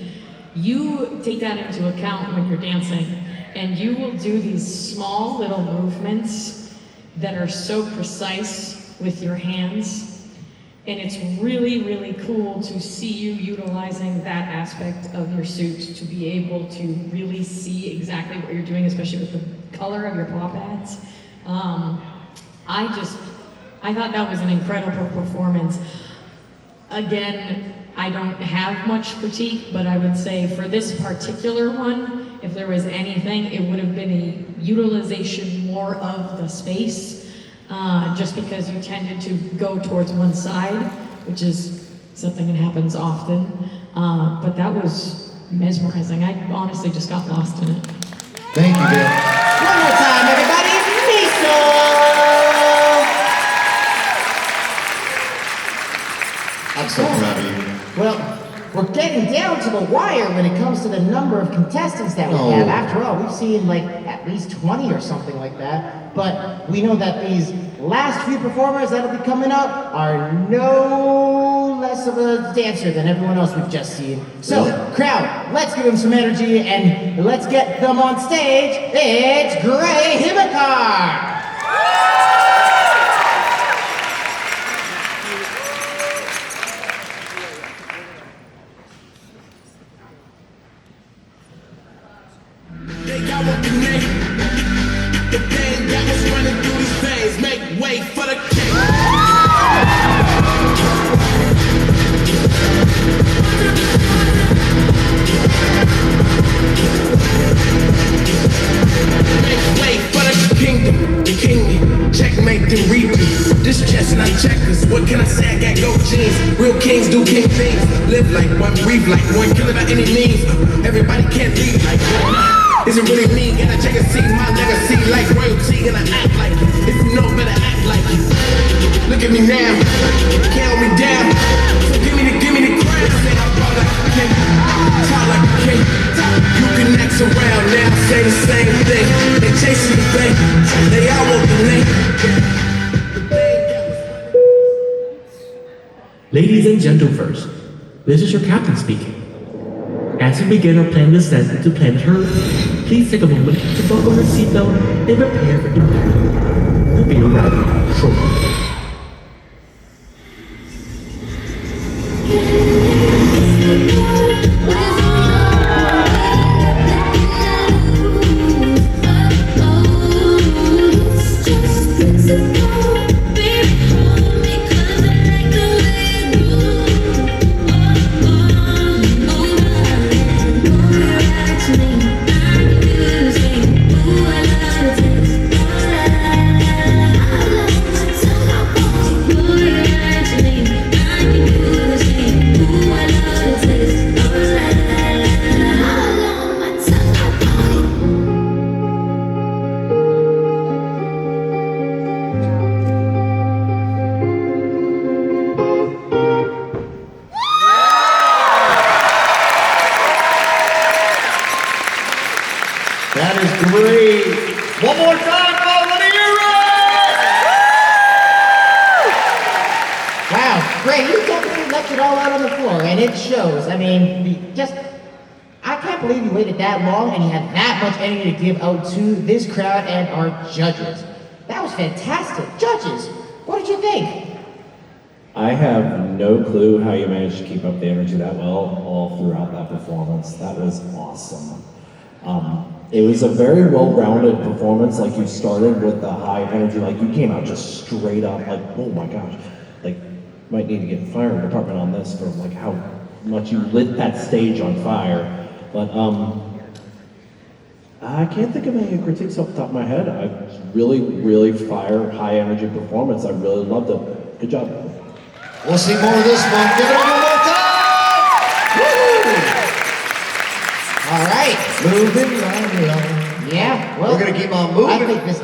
you take that into account when you're dancing, and you will do these small little movements that are so precise with your hands. And it's really, really cool to see you utilizing that aspect of your suit to be able to really see exactly what you're doing, especially with the color of your paw pads. I thought that was an incredible performance. Again, I don't have much critique, but I would say for this particular one, if there was anything, it would have been a utilization more of the space. Just because you tended to go towards one side, which is something that happens often. But that was mesmerizing. I honestly just got lost in it. Thank you, Bill. One more time, everybody. Miso! I'm so proud of you. Well, we're getting down to the wire when it comes to the number of contestants that we Oh. have. After all, we've seen like at least 20 or something like that. But we know that these last few performers that'll be coming up are no less of a dancer than everyone else we've just seen. So, crowd, let's give them some energy and let's get them on stage. It's Gray Hibikar! They got what the name. The thing that was running through these veins. Make way for the king. Make way for the kingdom. The kingdom. Checkmate then repeat. This chess not checkers. What can I say? I got gold jeans. Real kings do king things. Live like one, breathe like one. Kill it by any means. Everybody can't leave like one. Is it really me? And I check and see my legacy like royalty, and I act like it. If you know, better act like it. Look at me now, can't hold me down. So give me the crown. Say I ball like a king, talk like a king. You can act around now, say the same thing. They chasing the thing, they all want the name. Ladies and gentlemen, this is your captain speaking. As we begin our planned descent into planet Earth, please take a moment to buckle your seatbelt and prepare for impact. We'll be arriving shortly. That is great. One more time, folks. Let me hear it. Wow, Gray, you definitely left it all out on the floor, and it shows. I mean, I can't believe you waited that long and you had that much energy to give out to this crowd and our judges. That was fantastic. Judges, what did you think? I have no clue how you managed to keep up the energy that well all throughout that performance. That was awesome. It was a very well-rounded performance. Like, you started with the high energy, like you came out just straight up, like, oh my gosh, like, might need to get the fire department on this for like how much you lit that stage on fire. But I can't think of any critiques off the top of my head. I really, really high energy performance. I really loved it. Good job. We'll see more of this one. Give it up one more time. Woo! All right. Moving right along. Yeah, well, We're gonna keep on moving. I think this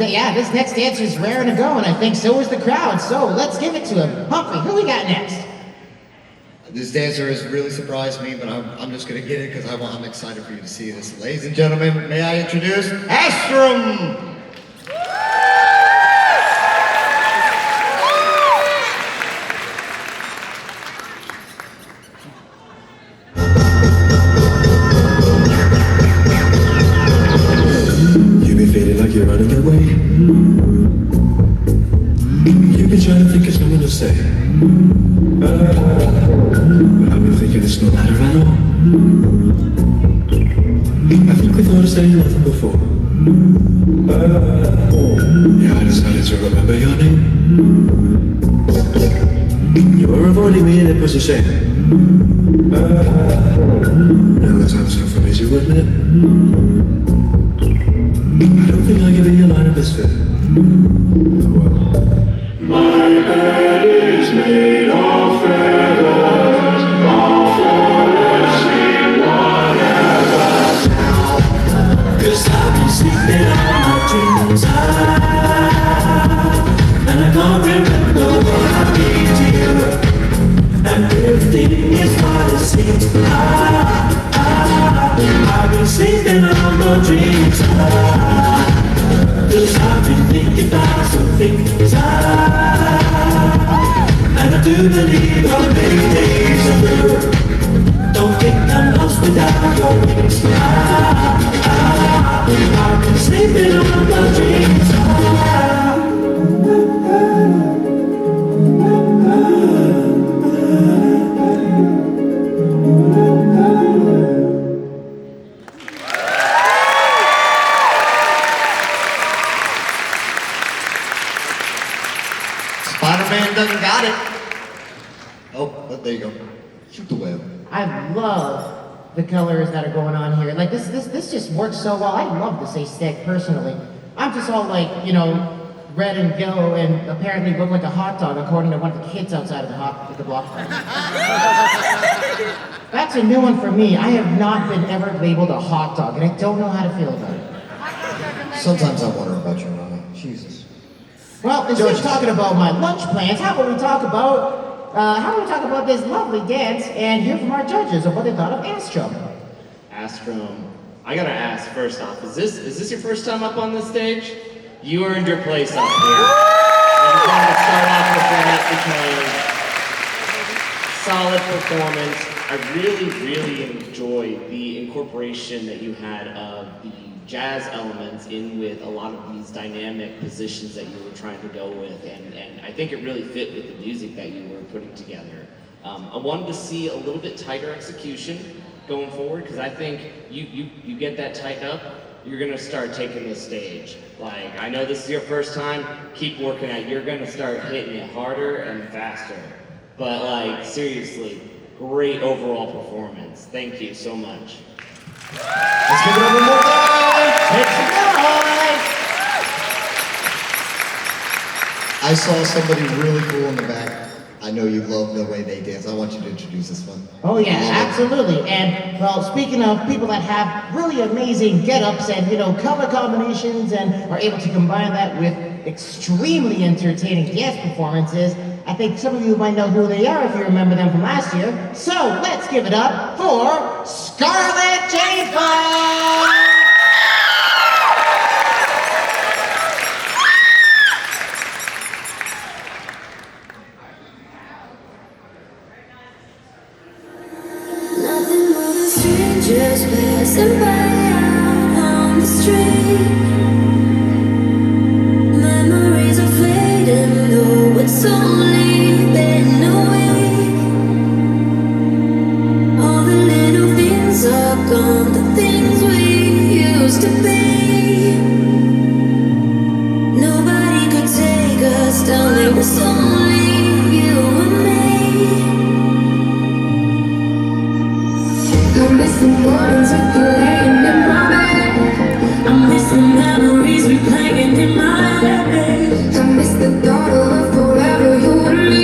next dancer is raring to go, and I think so is the crowd. So let's give it to him. Humphrey, who we got next? This dancer has really surprised me, but I'm just gonna get it because I'm excited for you to see this. Ladies and gentlemen, may I introduce Astrum! Like you're running away. You've been trying to think of something to say, but I've been thinking it's no matter at all. I think we thought of saying nothing before. Yeah, I decided to remember your name. You were avoiding me and it was a shame. Now the time's come for me to admit I don't think I give you a line of this fit. My bed is made of feathers, all falling asleep, whatever now. 'Cause I've been sleeping on my dreams and I can't remember what I mean to you. And if been sleeping on my dreams. Cause I've been thinking about some things. And I do believe our many days are blue. Don't think I'm lost without your wings. I've been sleeping on my dreams. Spider-Man done got it. Oh, there you go. Shoot the web. I love the colors that are going on here. Like this just works so well. I love this aesthetic personally. I'm just all like, red and yellow and apparently look like a hot dog according to one of the kids outside of the block. That's a new one for me. I have not been ever labeled a hot dog and I don't know how to feel about it. Sometimes I wonder about your mama. Jesus. Well, instead of talking about my lunch plans, how about we talk about this lovely dance and hear from our judges of what they thought of Astrum? Astrum. I gotta ask first off, is this your first time up on this stage? You earned your place up here. I just wanted to start off with that because solid performance. I really enjoyed the incorporation that you had of the jazz elements in with a lot of these dynamic positions that you were trying to go with, and I think it really fit with the music that you were putting together. I wanted to see a little bit tighter execution going forward, because I think you get that tightened up, you're gonna start taking the stage. Like, I know this is your first time, keep working at it. You're gonna start hitting it harder and faster. But like, seriously, great overall performance. Thank you so much. Let's give it up one more time. Make some noise. I saw somebody really cool in the back. I know you love the way they dance. I want you to introduce this one. Oh yeah, absolutely. And well, speaking of people that have really amazing get-ups and color combinations and are able to combine that with extremely entertaining dance performances, I think some of you might know who they are if you remember them from last year. So let's give it up for Scarlett Jennifer! Nothing more than strangers passing by out on the street. Memories are fading, though it's only been a week. All the little things are gone, the things we used to be. Nobody could take us down, it was only you and me. I'm missing mornings with you laying in my bed. I'm missing memories replaying in my head. I miss the thought of forever you and me.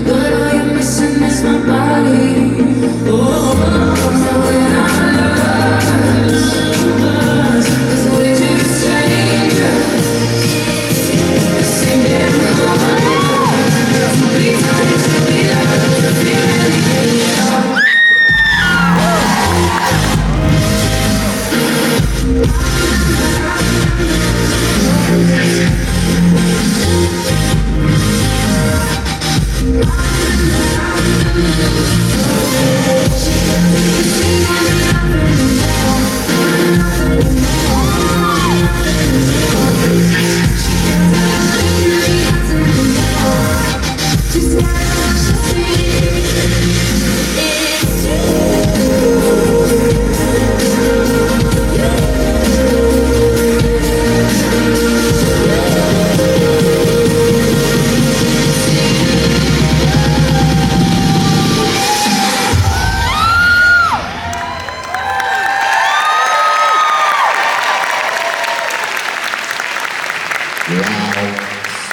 But all you're missing is my body. Oh, so when I love, it's way too strange. Sing it on. Please don't tell me that you're feeling it.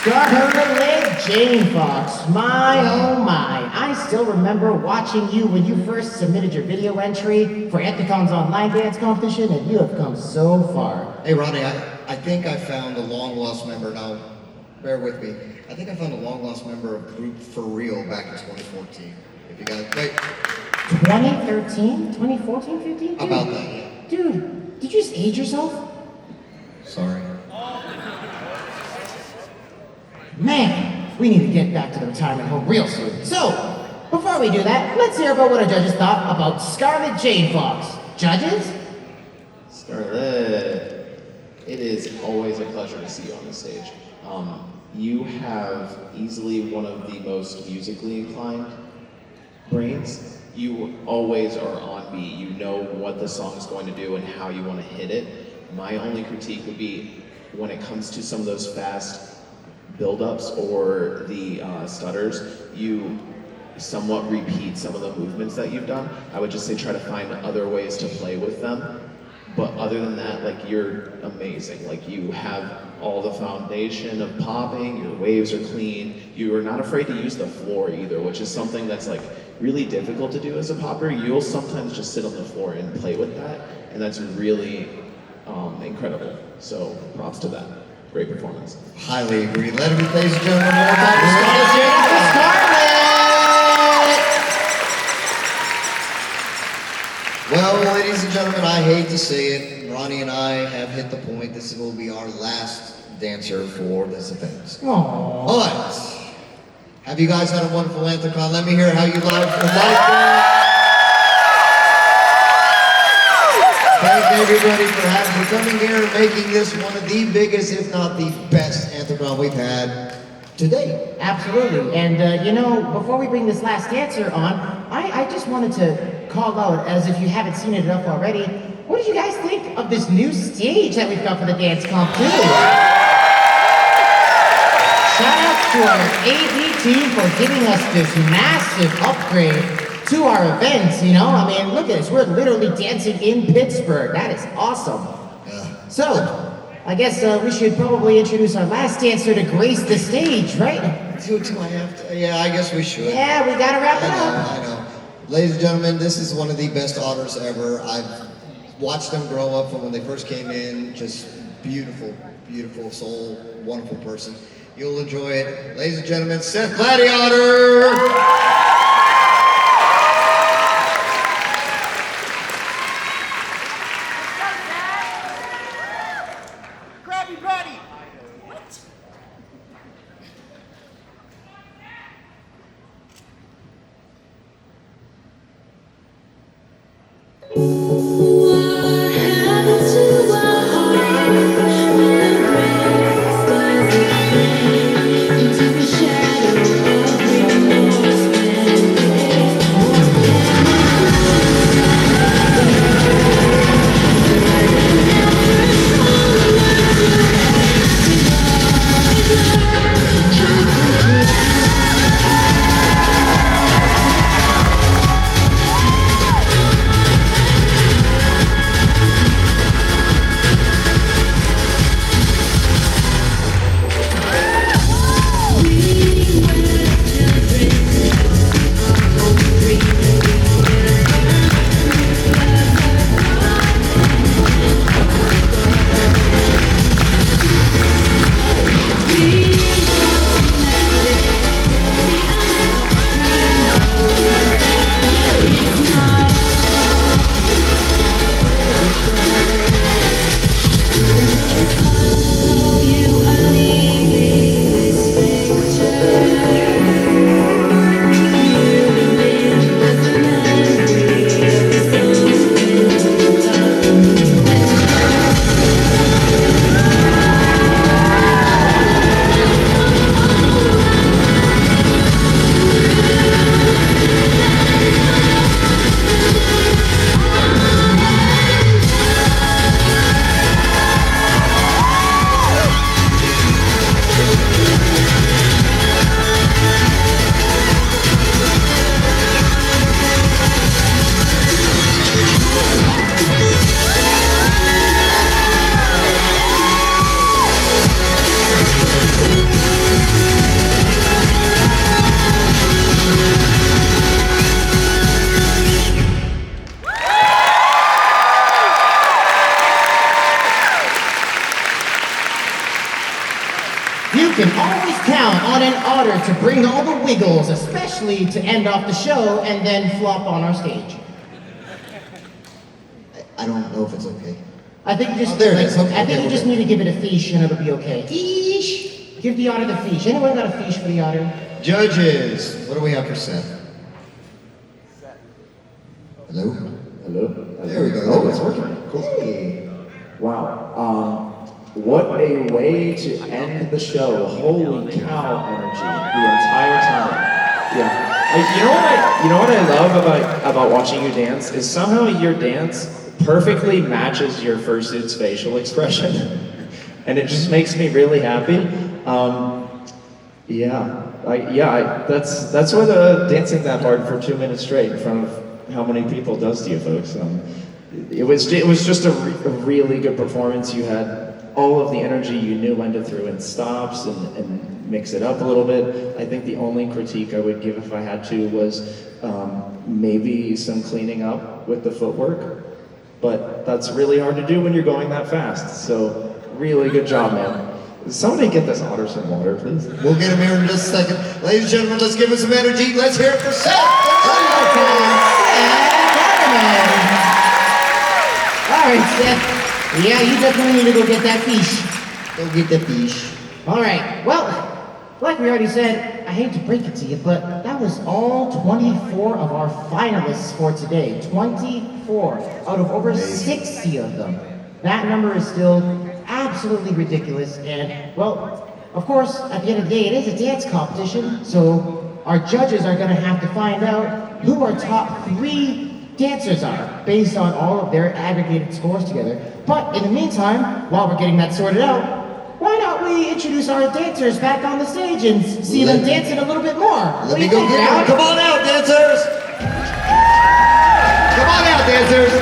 Scarlett Jane Fox, my oh my. I still remember watching you when you first submitted your video entry for Anthrocon's online dance competition, and you have come so far. Hey, Ronnie, I think I found a long-lost member. Now, bear with me. I think I found a long-lost member of group Furry back in 2014. If you guys, wait. 2013? 2014, 15? About that, yeah. just age yourself? Sorry. Man, we need to get back to the retirement home real soon. So, before we do that, let's hear about what our judges thought about Scarlett Jane Fox. Judges? Scarlett, it is always a pleasure to see you on the stage. You have easily one of the most musically inclined brains. You always are on beat. You know what the song's going to do and how you want to hit it. My only critique would be when it comes to some of those fast build-ups or the stutters, you somewhat repeat some of the movements that you've done. I would just say try to find other ways to play with them. But other than that, like, you're amazing. Like, you have all the foundation of popping, your waves are clean. You are not afraid to use the floor either, which is something that's like really difficult to do as a popper. You'll sometimes just sit on the floor and play with that, and that's really incredible. So props to that. Great performance. Highly agree. Ladies and gentlemen, one more time for Scarlett Jane Fox. Well, ladies and gentlemen, I hate to say it, Ronnie and I have hit the point. This will be our last dancer for this event. Aww. But, have you guys had a wonderful Anthrocon? Let me hear how you liked it. Thank everybody for coming here and making this one of the biggest, if not the best Anthrocon we've had to date. Absolutely. And, you know, before we bring this last dancer on, I just wanted to call out, as if you haven't seen it enough already, what did you guys think of this new stage that we've got for the dance comp too? Shout out to our AV team for giving us this massive upgrade to our events, you know? I mean, look at us, we're literally dancing in Pittsburgh. That is awesome. Yeah. So, I guess we should probably introduce our last dancer to grace the stage, right? Do I have to? Yeah, I guess we should. Yeah, we gotta wrap it up. I know. Ladies and gentlemen, this is one of the best otters ever. I've watched them grow up from when they first came in. Just beautiful, beautiful soul, wonderful person. You'll enjoy it. Ladies and gentlemen, Seth Gladiator! Grabby Buddy! What? You can always count on an otter to bring all the wiggles, especially to end off the show and then flop on our stage. I don't know if it's okay. I think you just, there it is. Okay, I think okay, you just okay. need to give it a fiche and it'll be okay. Fiche! Give the otter the fiche. Anyone got a fiche for the otter? Judges, what do we have for Seth? Hello? Hello? There we go. Oh, it's working. Cool. Hey. Wow. What a way to end the show. Holy cow energy the entire time. Yeah. You know what I love about watching you dance is somehow your dance perfectly matches your Fursuit's facial expression. And it just makes me really happy. That's what dancing that hard for 2 minutes straight in front of how many people does to you folks. It was just a really good performance. You had all of the energy, you knew when to throw in stops and mix it up a little bit. I think the only critique I would give if I had to was maybe some cleaning up with the footwork. But that's really hard to do when you're going that fast. So really good job, man. Somebody get this otter some water, please. We'll get him here in just a second. Ladies and gentlemen, let's give him some energy. Let's hear it for Seth. All right, Seth. Yeah, you definitely need to go get that fiche. Go get the fiche. All right. Well, like we already said, I hate to break it to you, but that was all 24 of our finalists for today. 24 out of over 60 of them. That number is still absolutely ridiculous. And, well, of course, at the end of the day, it is a dance competition. So our judges are going to have to find out who our top 3 dancers are based on all of their aggregated scores together. But in the meantime, while we're getting that sorted out, why not we introduce our dancers back on the stage and see them dancing a little bit more? Let me go get them. Come on out, dancers! Come on out, dancers!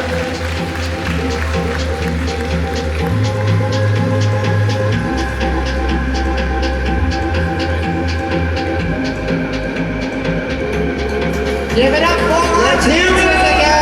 Give it up for our dancers again!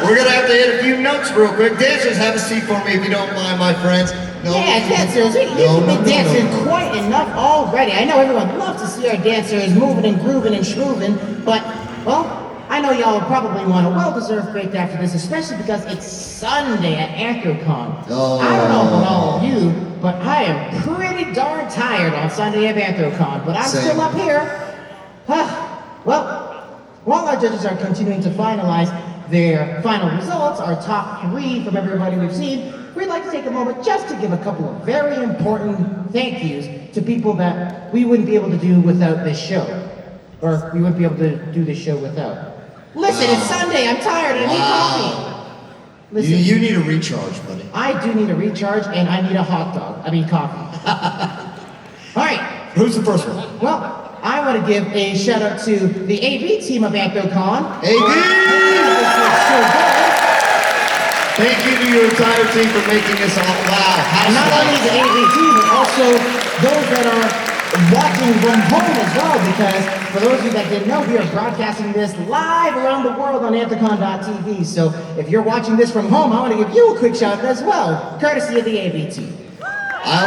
We're gonna have to hit a few notes real quick. Dancers, have a seat for me if you don't mind, my friends. No, yeah, dancers, you've been dancing quite enough already. I know everyone loves to see our dancers moving and grooving and schmooving, but, well, I know y'all probably want a well-deserved break after this, especially because it's Sunday at Anthrocon. Oh. I don't know about all of you, but I am pretty darn tired on Sunday at Anthrocon, but I'm still up here. Well, while our judges are continuing to finalize their final results, our top 3 from everybody we've seen, we'd like to take a moment just to give a couple of very important thank yous to people that we wouldn't be able to do without this show. Or we wouldn't be able to do this show without. Listen, it's Sunday, I'm tired, I need coffee. Listen, you need a recharge, buddy. I do need a recharge, and I need a hot dog. I mean coffee. All right. Who's the first one? Well, I want to give a shout out to the AV team of Anthrocon. Thank you to your entire team for making this all wow. And not only the AV team, but also those that are watching from home as well, because for those of you that didn't know, we are broadcasting this live around the world on Anthrocon.tv. So if you're watching this from home, I want to give you a quick shout out as well, courtesy of the AV team. I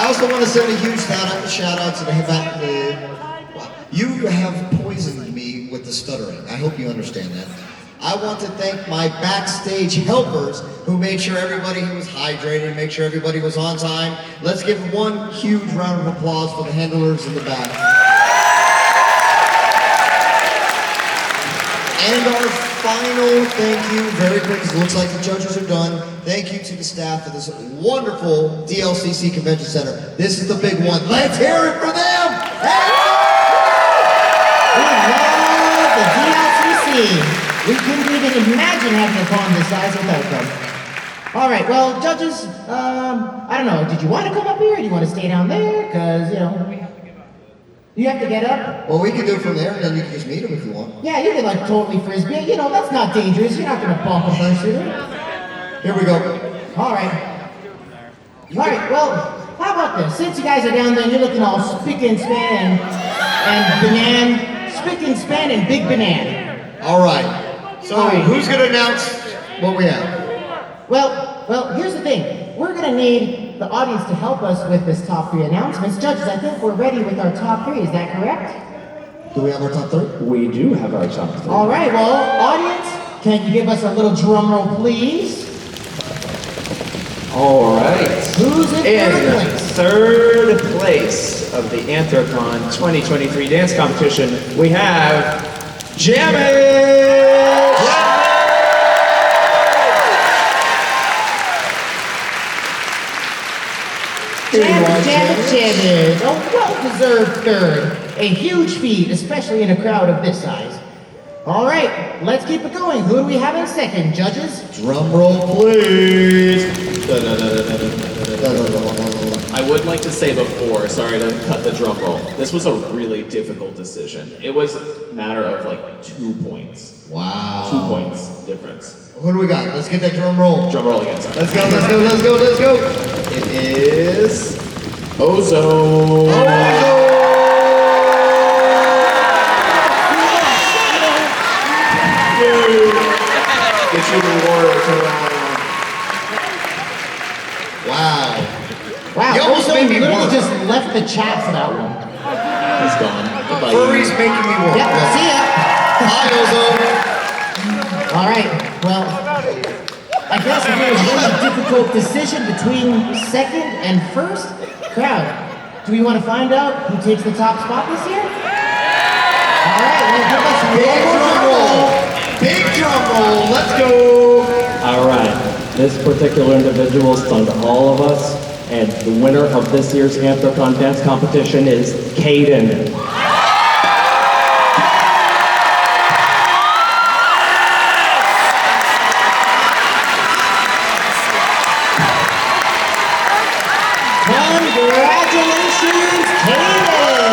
also want to send a huge shout out to you have poisoned me with the stuttering. I hope you understand that. I want to thank my backstage helpers who made sure everybody was hydrated, make sure everybody was on time. Let's give one huge round of applause for the handlers in the back. And our final thank you, very quick, because it looks like the judges are done. Thank you to the staff of this wonderful DLCC Convention Center. This is the big one. Let's hear it for them! We love the DLCC. We couldn't even imagine having a con this size without them. All right, well, judges, I don't know, did you want to come up here or do you want to stay down there? Because, you know, you have to get up. Well, we can do it from there and then you can just meet them if you want. Yeah, you can like totally frisbee. You know, that's not dangerous. You're not going to bump a fursuit. Here we go. All right. All right, well, how about this? Since you guys are down there and you're looking all spick and span and spick and span and big banana. All right. So who's going to announce what we have? Well, here's the thing. we're gonna need the audience to help us with this top 3 announcements. Judges, I think we're ready with our top 3, is that correct? Do we have our top 3? We do have our top 3. All right, well, audience, can you give us a little drum roll, please? All right. Who's in third place of the Anthrocon 2023 dance competition, we have Jammin'! Jammit, a well-deserved third. A huge feat, especially in a crowd of this size. All right, let's keep it going. Who do we have in second, judges? Drum roll, please. I would like to say before, sorry to cut the drum roll, this was a really difficult decision. It was a matter of like 2 points. Wow. 2 points difference. Who do we got? Let's get that drum roll. Drum roll again, sorry. Let's go, let's go, let's go, let's go. It is Ozone. Get you the reward. Wow. Wow, You almost Ozone made me literally work. just left the chat for that one. He's gone. Goodbye. Furry's making me work. Yep, see ya. Bye, Ozone. All right, well, I guess if it was a really difficult decision between second and first, crowd, do we want to find out who takes the top spot this year? All right, well, give us Big one drum more roll. Big drum roll. Let's go. All right, this particular individual stunned all of us, and the winner of this year's Anthrocon dance competition is Caden. Congratulations, Caden!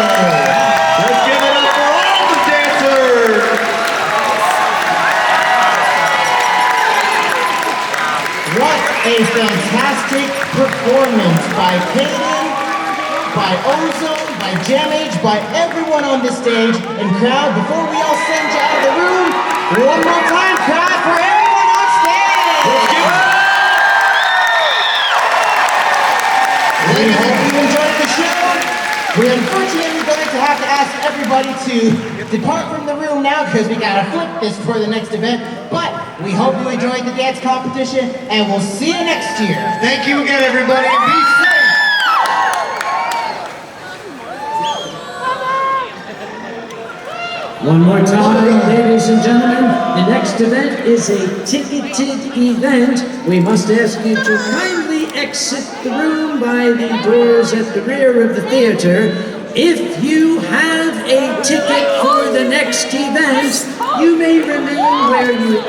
Let's give it up for all the dancers. What a fantastic performance by Caden, by Ozone, by Jamage, by everyone on this stage. And crowd, before we all send you out of the room, one more time, crowd, for everyone on stage! Let's give it up. We hope you enjoyed the show. We're unfortunately going to have to ask everybody to depart from the room now because we gotta flip this for the next event. But we hope you enjoyed the dance competition, and we'll see you next year. Thank you again, everybody, and be safe. One more time, ladies and gentlemen, the next event is a ticketed event. We must ask you to kindly exit the room by the doors at the rear of the theater. If you have a ticket for the next event, you may remain where you are.